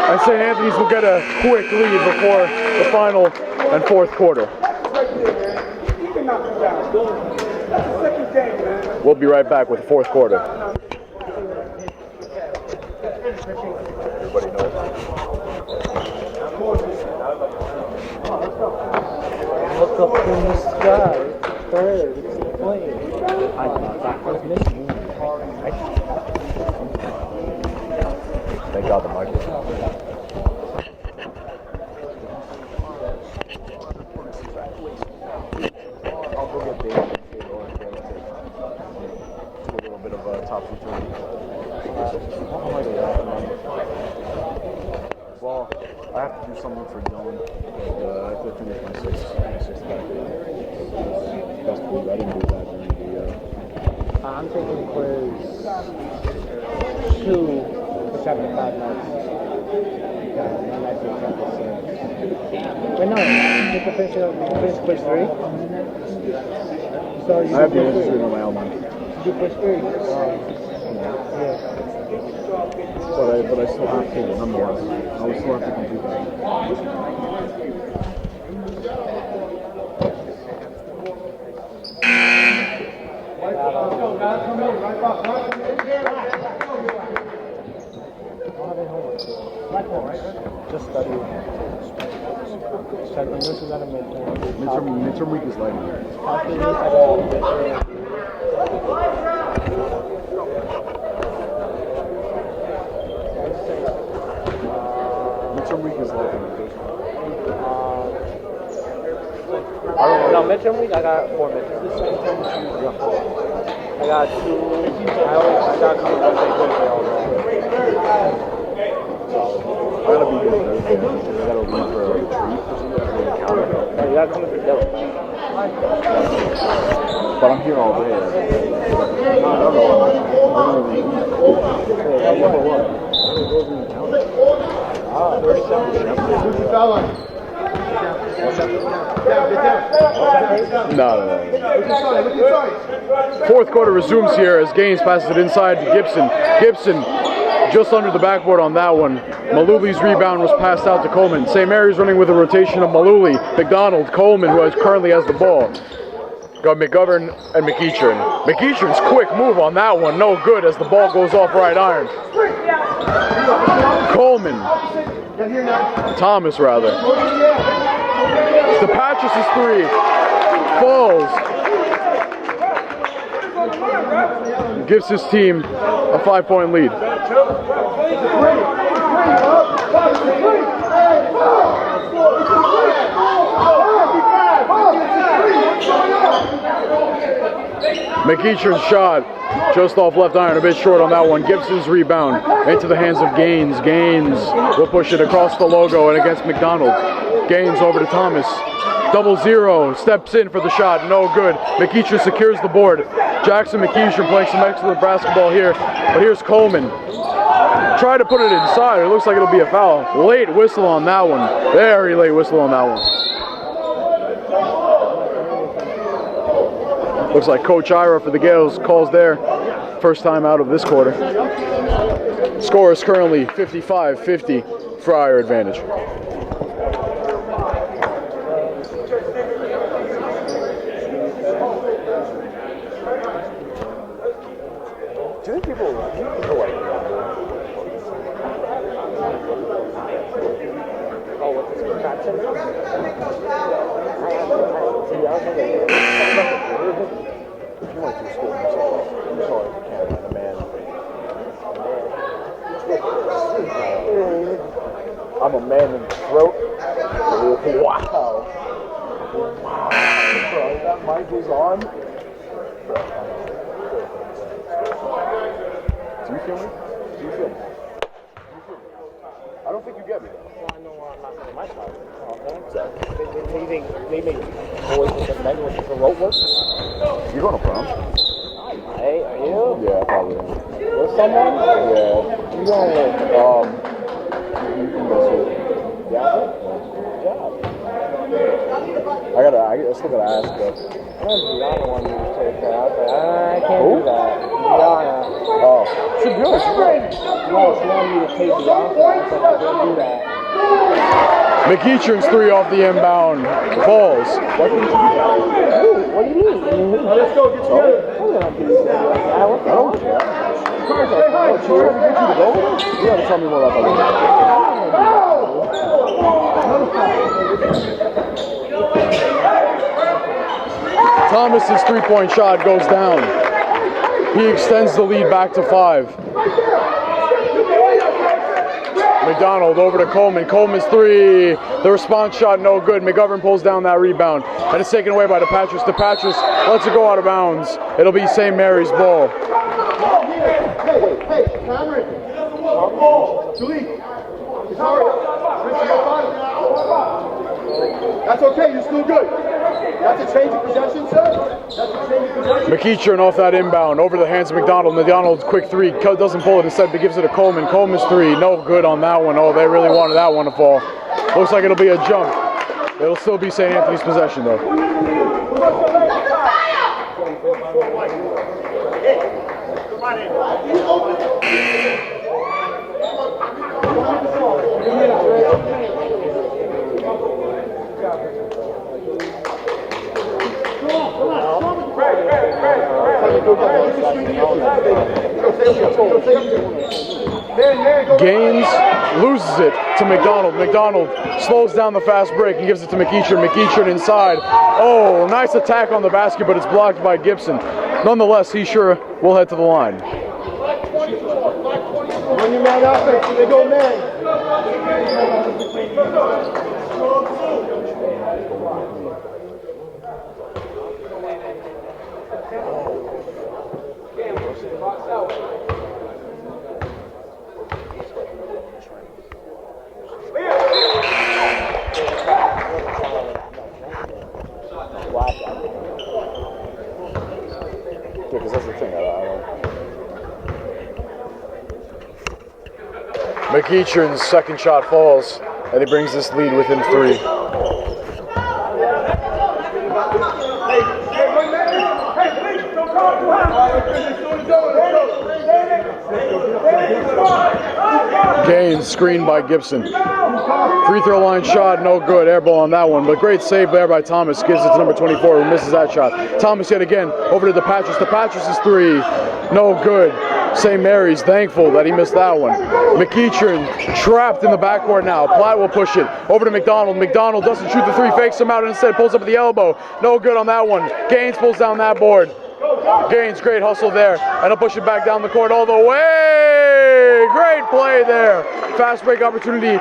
And St. Anthony's will get a quick lead before the final and fourth quarter. We'll be right back with the fourth quarter. Everybody knows. Look up in the sky, birds playing. I was missing. Thank God the microphone. I'll go get Dave and Theodore and do a little bit of topsy-turvy. Well, I have to do something for Dylan, but I have to finish my sixth back. Best believe I didn't do that during the I'm taking quiz 2 for chapter 5 nights. Yeah, my night is chapter 6. Wait, no, you can finish quiz 3. So you I have the answers written on my outline. do quiz 3. Yeah. But I still have to, nonetheless. I would still have to complete that. Just study. Second, this is at a midterm. Midterm week is like. Midterm week is like. No, midterm week, I got 4 midterms. I got 2. I got a couple of Thursday all day. I gotta be good Thursday. I gotta leave for a retreat or something. No, you gotta come to the devil. But I'm here all day. I don't know. 37. Foul line. No. Fourth quarter resumes here as Gaines passes it inside to Gibson. Gibson just under the backboard on that one. Malouli's rebound was passed out to Coleman. St. Mary's running with a rotation of Malouli, McDonald, Coleman, who currently has the ball. Got McGovern and McEachern. McEachern's quick move on that one, no good as the ball goes off right iron. Coleman, Thomas rather. DePatris' 3 falls. Gives his team a 5-point lead. McEachern's shot just off left iron, a bit short on that one. Gibson's rebound into the hands of Gaines. Gaines will push it across the logo and against McDonald. Gaines over to Thomas. 0-0, steps in for the shot, no good. McEachern secures the board. Jackson McEachern playing some excellent basketball here, but here's Coleman. Try to put it inside, it looks like it'll be a foul. Late whistle on that one, very late whistle on that one. Looks like Coach Ira for the Gales calls their first time out of this quarter. Score is currently 55-50 for Ira advantage. Do you think people like Oh, with this contraction? you went through school yourself? You saw it, you can't find a man. I'm a man in the throat. Wow. Wow. Bro, that mic is on. Do you feel me? Do you feel me? I don't think you get me. Well, I know I'm not going to my side. Okay. They make boys with the men with the rope work. You're going to prom? Hey, are you? Yeah, probably. With someone? Yeah. You going with? You can go see it. Yeah. Good job. I still gotta ask, but. Brianna wanted me to take her. I was like, I can't do that. Brianna. Oh, she's good. She's good. No, she wanted me to take Bianca. I was like, I can't do that. McEachern's 3 off the inbound. Falls. What do you mean? Let's go, get together. I don't care. She tried to get you to go with her? You gotta tell me more about that. Thomas's 3-point shot goes down. He extends the lead back to 5. McDonald over to Coleman. Coleman's 3. The response shot no good. McGovern pulls down that rebound. And it's taken away by DePatris. DePatris lets it go out of bounds. It'll be St. Mary's ball. Hey, Cameron. Julie. That's okay, you're still good. That's a change of possession, sir. That's a change of possession. McEachern off that inbound, over the hands of McDonald. McDonald's quick 3, doesn't pull it instead, but gives it to Coleman. Coleman's 3, no good on that one. Oh, they really wanted that one to fall. Looks like it'll be a jump. It'll still be St. Anthony's possession, though. Gaines loses it to McDonald. McDonald slows down the fast break and gives it to McEachern. McEachern inside. Oh, nice attack on the basket, but it's blocked by Gibson. Nonetheless, he sure will head to the line. Run your man offense, they go man. Because that's the thing. I don't. McEachern's second shot falls, and he brings this lead within 3. Gaines screened by Gibson. Free throw line shot, no good. Air ball on that one, but great save there by Thomas. Gives it to number 24, who misses that shot. Thomas yet again over to DePatris. DePatris' 3, no good. St. Mary's thankful that he missed that one. McEachern trapped in the backcourt now. Platt will push it over to McDonald. McDonald doesn't shoot the 3, fakes him out, and instead pulls up at the elbow. No good on that one. Gaines pulls down that board. Gaines, great hustle there, and he'll push it back down the court all the way. Great play there. Fast break opportunity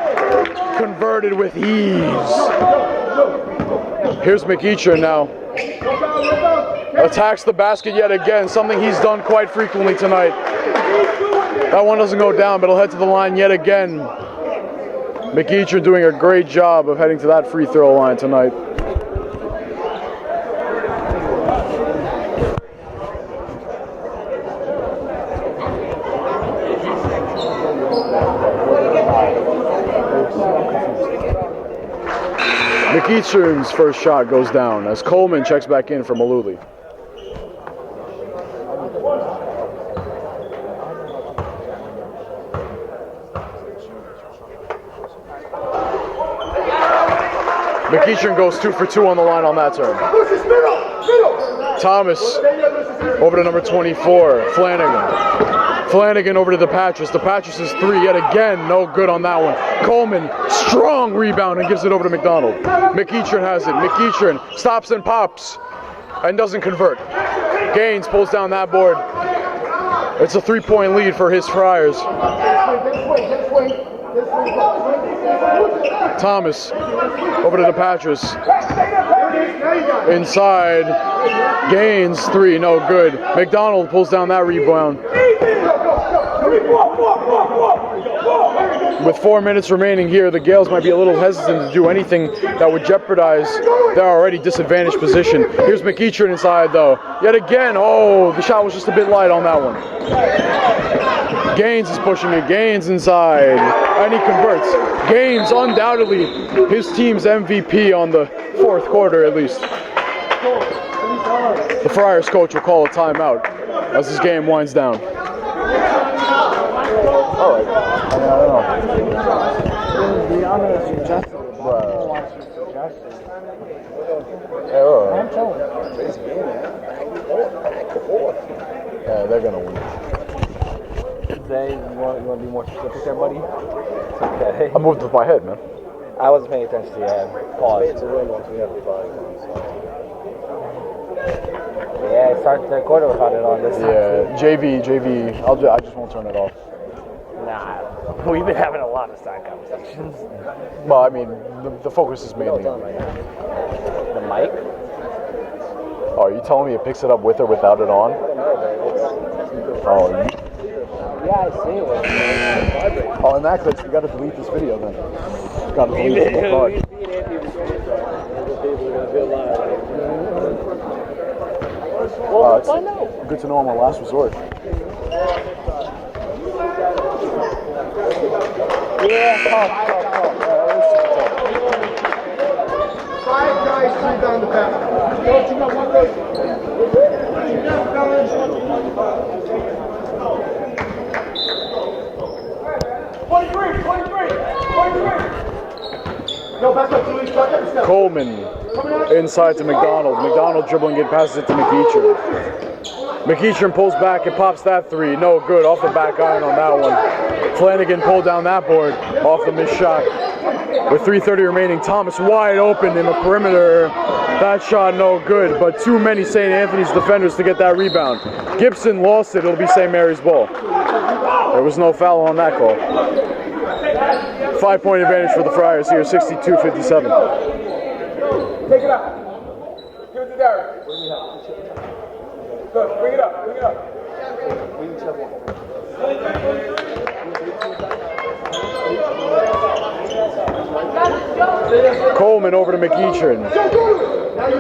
converted with ease. Here's McEachern now. Attacks the basket yet again, something he's done quite frequently tonight. That one doesn't go down, but he'll head to the line yet again. McEachern doing a great job of heading to that free throw line tonight. McEachern's first shot goes down as Coleman checks back in for Maluli. McEachern goes 2 for 2 on the line on that turn. Thomas over to number 24, Flanagan. Flanagan over to DePatris. DePatris' 3 yet again, no good on that one. Coleman, strong rebound and gives it over to McDonald. McEachern has it. McEachern stops and pops and doesn't convert. Gaines pulls down that board. It's a 3-point lead for his Friars. Thomas over to DePatris. Inside. Gaines 3, no good. McDonald pulls down that rebound. With 4 minutes remaining here, the Gales might be a little hesitant to do anything that would jeopardize their already disadvantaged position. Here's McEachern inside though. Yet again, oh, the shot was just a bit light on that one. Gaines is pushing it. Gaines inside, and he converts. Gaines, undoubtedly his team's MVP on the 4th quarter at least. The Friars coach will call a timeout as this game winds down. All right. I don't know. Yeah, they're gonna win. Today, you want to be more specific there, buddy? Okay. I moved with my head, man. I wasn't paying attention to you. Pause. It's a win once we have the body. Yeah, it starts the quarter without it on this time. Yeah, JV. I just won't turn it off. Nah, we've been having a lot of side conversations. Well, I mean, the focus is mainly. The mic? Oh, are you telling me it picks it up with or without it on? Oh, Yeah, I see it. in that case, we gotta delete this video then. Gotta delete it from the card. It's good to know on my last resort. Five guys rebound the basket. Don't you got one day? 23. No, back up, Julius. Back up, step. Coleman inside to McDonald. McDonald dribbling it, passes it to McEachern. McEachern pulls back and pops that three. No good, off the back iron on that one. Flanagan pulled down that board off the missed shot. With 3:30 remaining, Thomas wide open in the perimeter. That shot no good, but too many St. Anthony's defenders to get that rebound. Gibson lost it, it'll be St. Mary's ball. There was no foul on that call. 5-point advantage for the Friars here, 62-57. Take it up. Give it to Derek. Good. Bring it up. Bring it up. Coleman over to McEachern.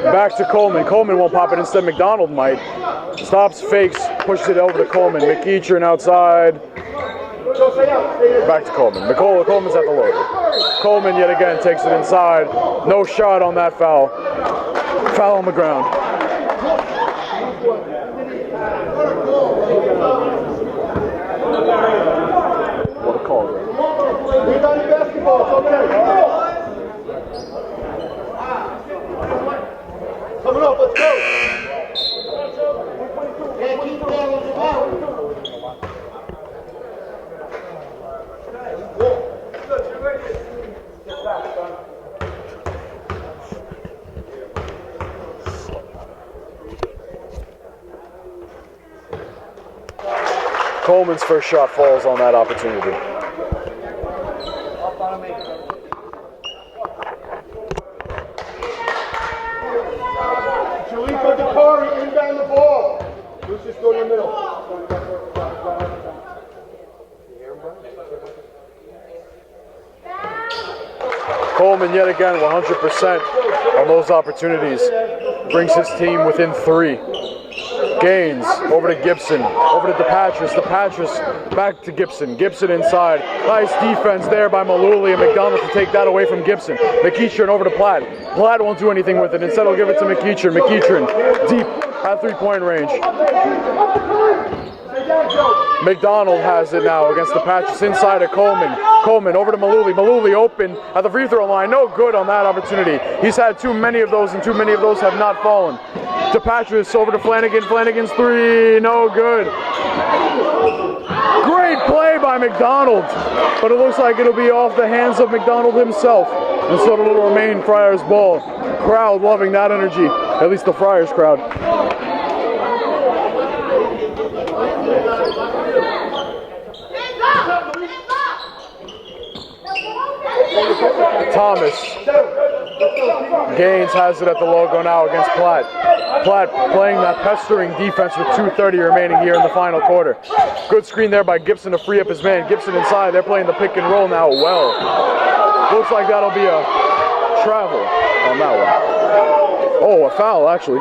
Back to Coleman. Coleman won't pop it, instead McDonald might. Stops, fakes, pushes it over to Coleman. McEachern outside. Back to Coleman. Coleman's at the logo. Coleman yet again takes it inside. No shot on that foul. Foul on the ground. What a call, bro. We're done in basketball, it's okay. Coming up, let's go. Yeah, keep it down on the ball. Coleman's first shot falls on that opportunity. Shalika Dakari, inbound the ball. Lucius, go to the middle. Coleman yet again 100% on those opportunities. Brings his team within 3. Gaines over to Gibson, over to DePatris. DePatris back to Gibson. Gibson inside. Nice defense there by Maluli and McDonald to take that away from Gibson. McEachern over to Platt. Platt won't do anything with it. Instead, he'll give it to McEachern. McEachern deep at 3-point range. McDonald has it now against DePatris inside of Coleman. Coleman over to Maluli. Maluli open at the free throw line. No good on that opportunity. He's had too many of those, and too many of those have not fallen. DePatris over to Flanagan. Flanagan's three. No good. Great play by McDonald, but it looks like it'll be off the hands of McDonald himself, and so it'll remain Friars ball. Crowd loving that energy, at least the Friars crowd. Thomas. Gaines has it at the logo now against Platt. Platt playing that pestering defense with 2:30 remaining here in the final quarter. Good screen there by Gibson to free up his man. Gibson inside. They're playing the pick and roll now well. Looks like that'll be a travel on that one. Oh, a foul actually.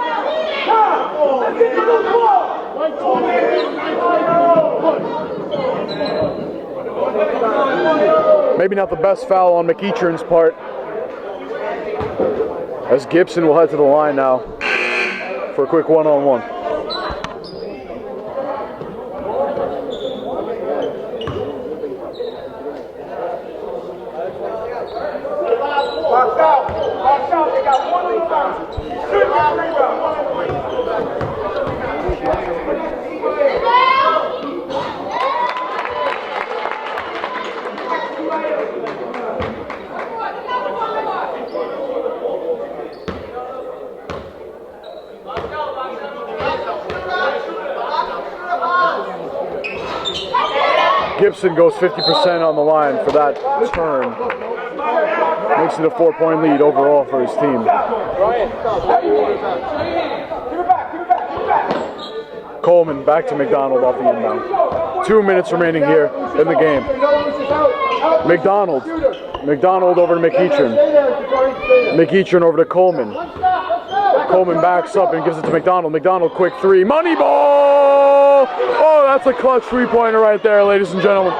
Maybe not the best foul on McEachern's part, as Gibson will head to the line now for a quick one-on-one. Box out. Box out. They got one rebound. Shoot that rebound. Gibson goes 50% on the line for that turn. Makes it a 4-point lead overall for his team. Coleman back to McDonald off the inbound. 2 minutes remaining here in the game. McDonald over to McEachern. McEachern over to Coleman. Coleman backs up and gives it to McDonald. McDonald quick three. Money ball! Oh, that's a clutch 3-pointer right there, ladies and gentlemen.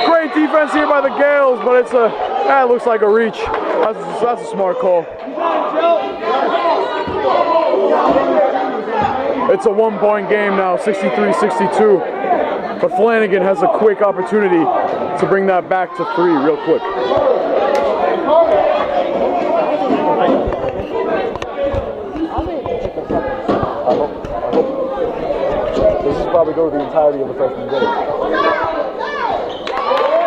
Great defense here by the Gales, but it looks like a reach. That's a smart call. It's a 1-point game now, 63-62. But Flanagan has a quick opportunity to bring that back to 3 real quick. they go to the entirety of the freshman game.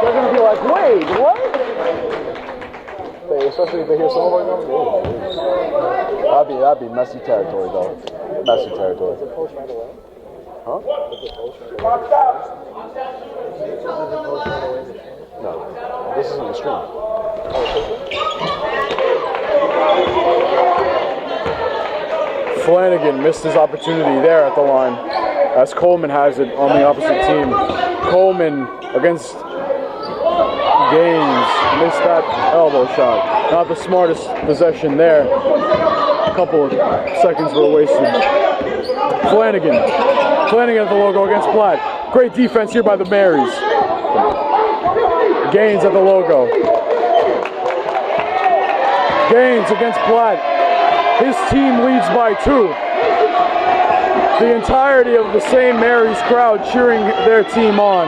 They're going to be like, wait, what? Especially if they hear some of our numbers. That'd be messy territory, though. Messy territory. Huh? No, this isn't the stream. Flanagan missed his opportunity there at the line as Coleman has it on the opposite team. Coleman against Gaines missed that elbow shot. Not the smartest possession there. A couple of seconds were wasted. Flanagan at the logo against Platt. Great defense here by the Marys. Gaines at the logo. Gaines against Platt. His team leads by 2. The entirety of the St. Mary's crowd cheering their team on.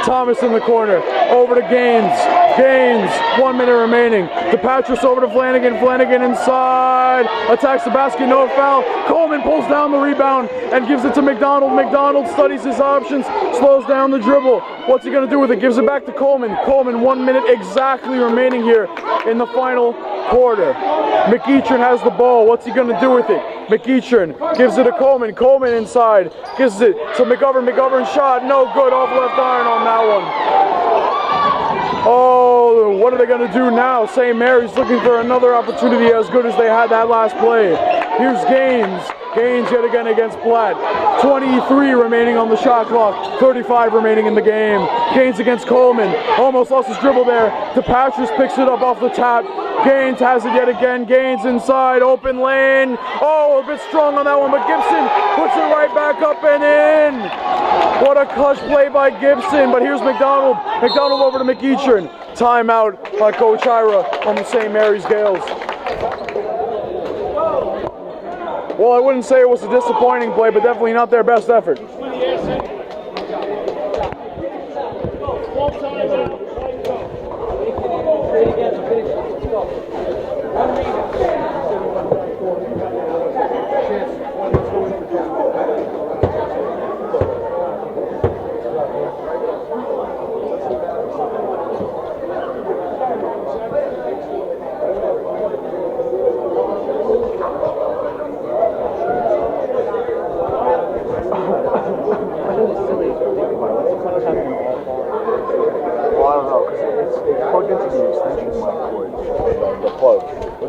Thomas in the corner, over to Gaines. Gaines, 1 minute remaining. DePatris over to Flanagan. Flanagan inside, attacks the basket, no foul. Coleman pulls down the rebound and gives it to McDonald. McDonald studies his options, slows down the dribble. What's he going to do with it? Gives it back to Coleman. Coleman, 1 minute exactly remaining here in the final quarter. McEachern has the ball. What's he going to do with it? McEachern gives it to Coleman. Coleman inside, gives it to McGovern. McGovern shot, no good, off left iron on that one. Oh, what are they going to do now? St. Mary's looking for another opportunity as good as they had that last play. Here's Gaines. Gaines yet again against Platt. 23 remaining on the shot clock. 35 remaining in the game. Gaines against Coleman. Almost lost his dribble there. DePatris picks it up off the tap. Gaines has it yet again. Gaines inside. Open lane. Oh, a bit strong on that one, but Gibson puts it right back up and in. What a clutch play by Gibson. But here's McDonald. McDonald over to McEachern. Timeout by Coach Ira on the St. Mary's Gales. Well, I wouldn't say it was a disappointing play, but definitely not their best effort.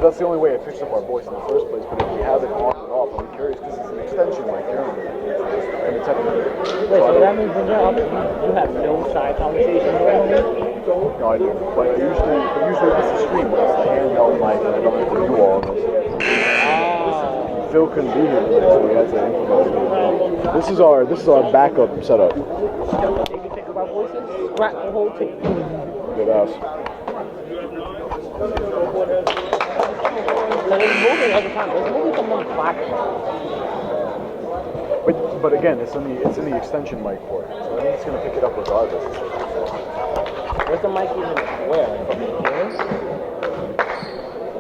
That's the only way it picks up our voice in the first place, but if we have it on and off, I'm curious because it's an extension mic here. And it's wait, so that means when you're up, you have no side conversation normally? No, I do. But usually it's the stream, but it's the handheld mic, and I don't have to do all of this. Phil couldn't be here today, so we had to implement it. This is our backup setup. They can pick up our voices, scrap the whole team. Good ass. So it's moving every time. It's moving from one platform. But again, it's in the extension mic port, so I think it's gonna pick it up regardless. Where's the mic even? Where? From here?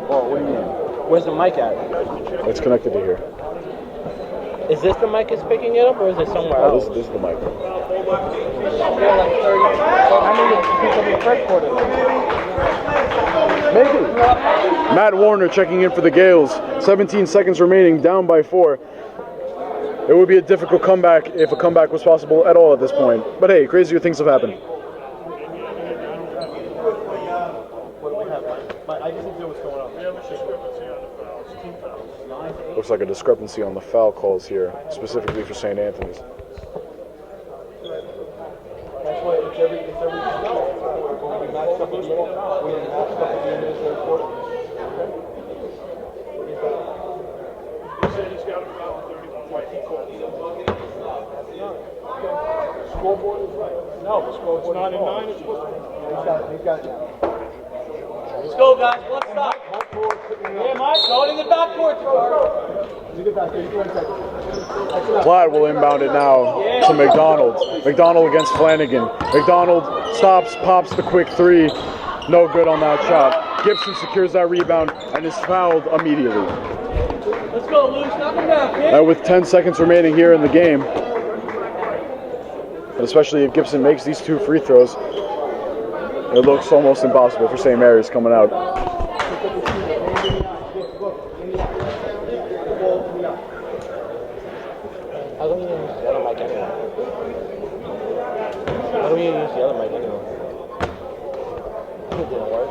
Well, what do you mean? Where's the mic at? It's connected to here. Is this the mic is picking it up, or is it somewhere else? This is the mic. Yeah, like 30. So how many did you pick up in the first quarter? Maybe. Matt Warner checking in for the Gales. 17 seconds remaining, down by 4. It would be a difficult comeback if a comeback was possible at all at this point. But hey, crazier things have happened. Looks like a discrepancy on the foul calls here, specifically for St. Anthony's. Scoreboard is right. No, the scoreboard is 9 and 9. It's supposed to be. He's got it now. Let's go, guys. Let's stop. Yeah, Mike. Go in the backcourt. Platt will inbound it now to McDonald. McDonald against Flanagan. McDonald stops, pops the quick 3. No good on that shot. Gibson secures that rebound and is fouled immediately. Let's go, Luke. Knock him down, kid. And with 10 seconds remaining here in the game, And especially if Gibson makes these 2 free throws, it looks almost impossible for St. Mary's coming out. How come you didn't use the other mic anyway? How come you didn't use the other mic anyway? It didn't work.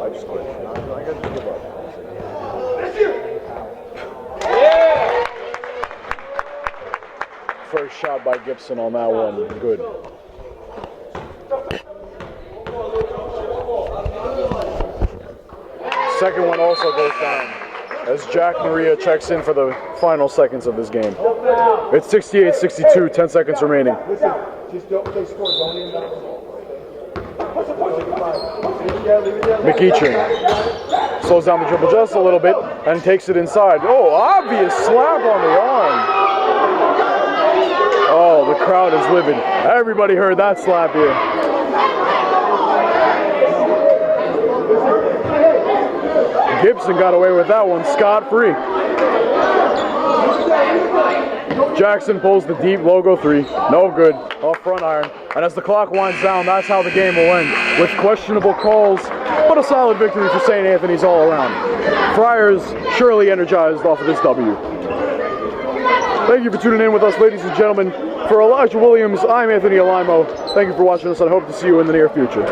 I just quit. I got to give up. First shot by Gibson on that one. Good. Second one also goes down as Jack Maria checks in for the final seconds of this game. It's 68-62, 10 seconds remaining. Listen, just don't, they score, don't even McEachern slows down the dribble just a little bit and takes it inside. Oh, obvious slap on the arm. Oh, the crowd is livid. Everybody heard that slap here. Gibson got away with that one scot-free. Jackson pulls the deep logo 3. No good. Off front iron. And as the clock winds down, that's how the game will end. With questionable calls, but a solid victory for St. Anthony's all around. Friars surely energized off of this W. Thank you for tuning in with us, ladies and gentlemen. For Elijah Williams, I'm Anthony Alimo. Thank you for watching us, and I hope to see you in the near future.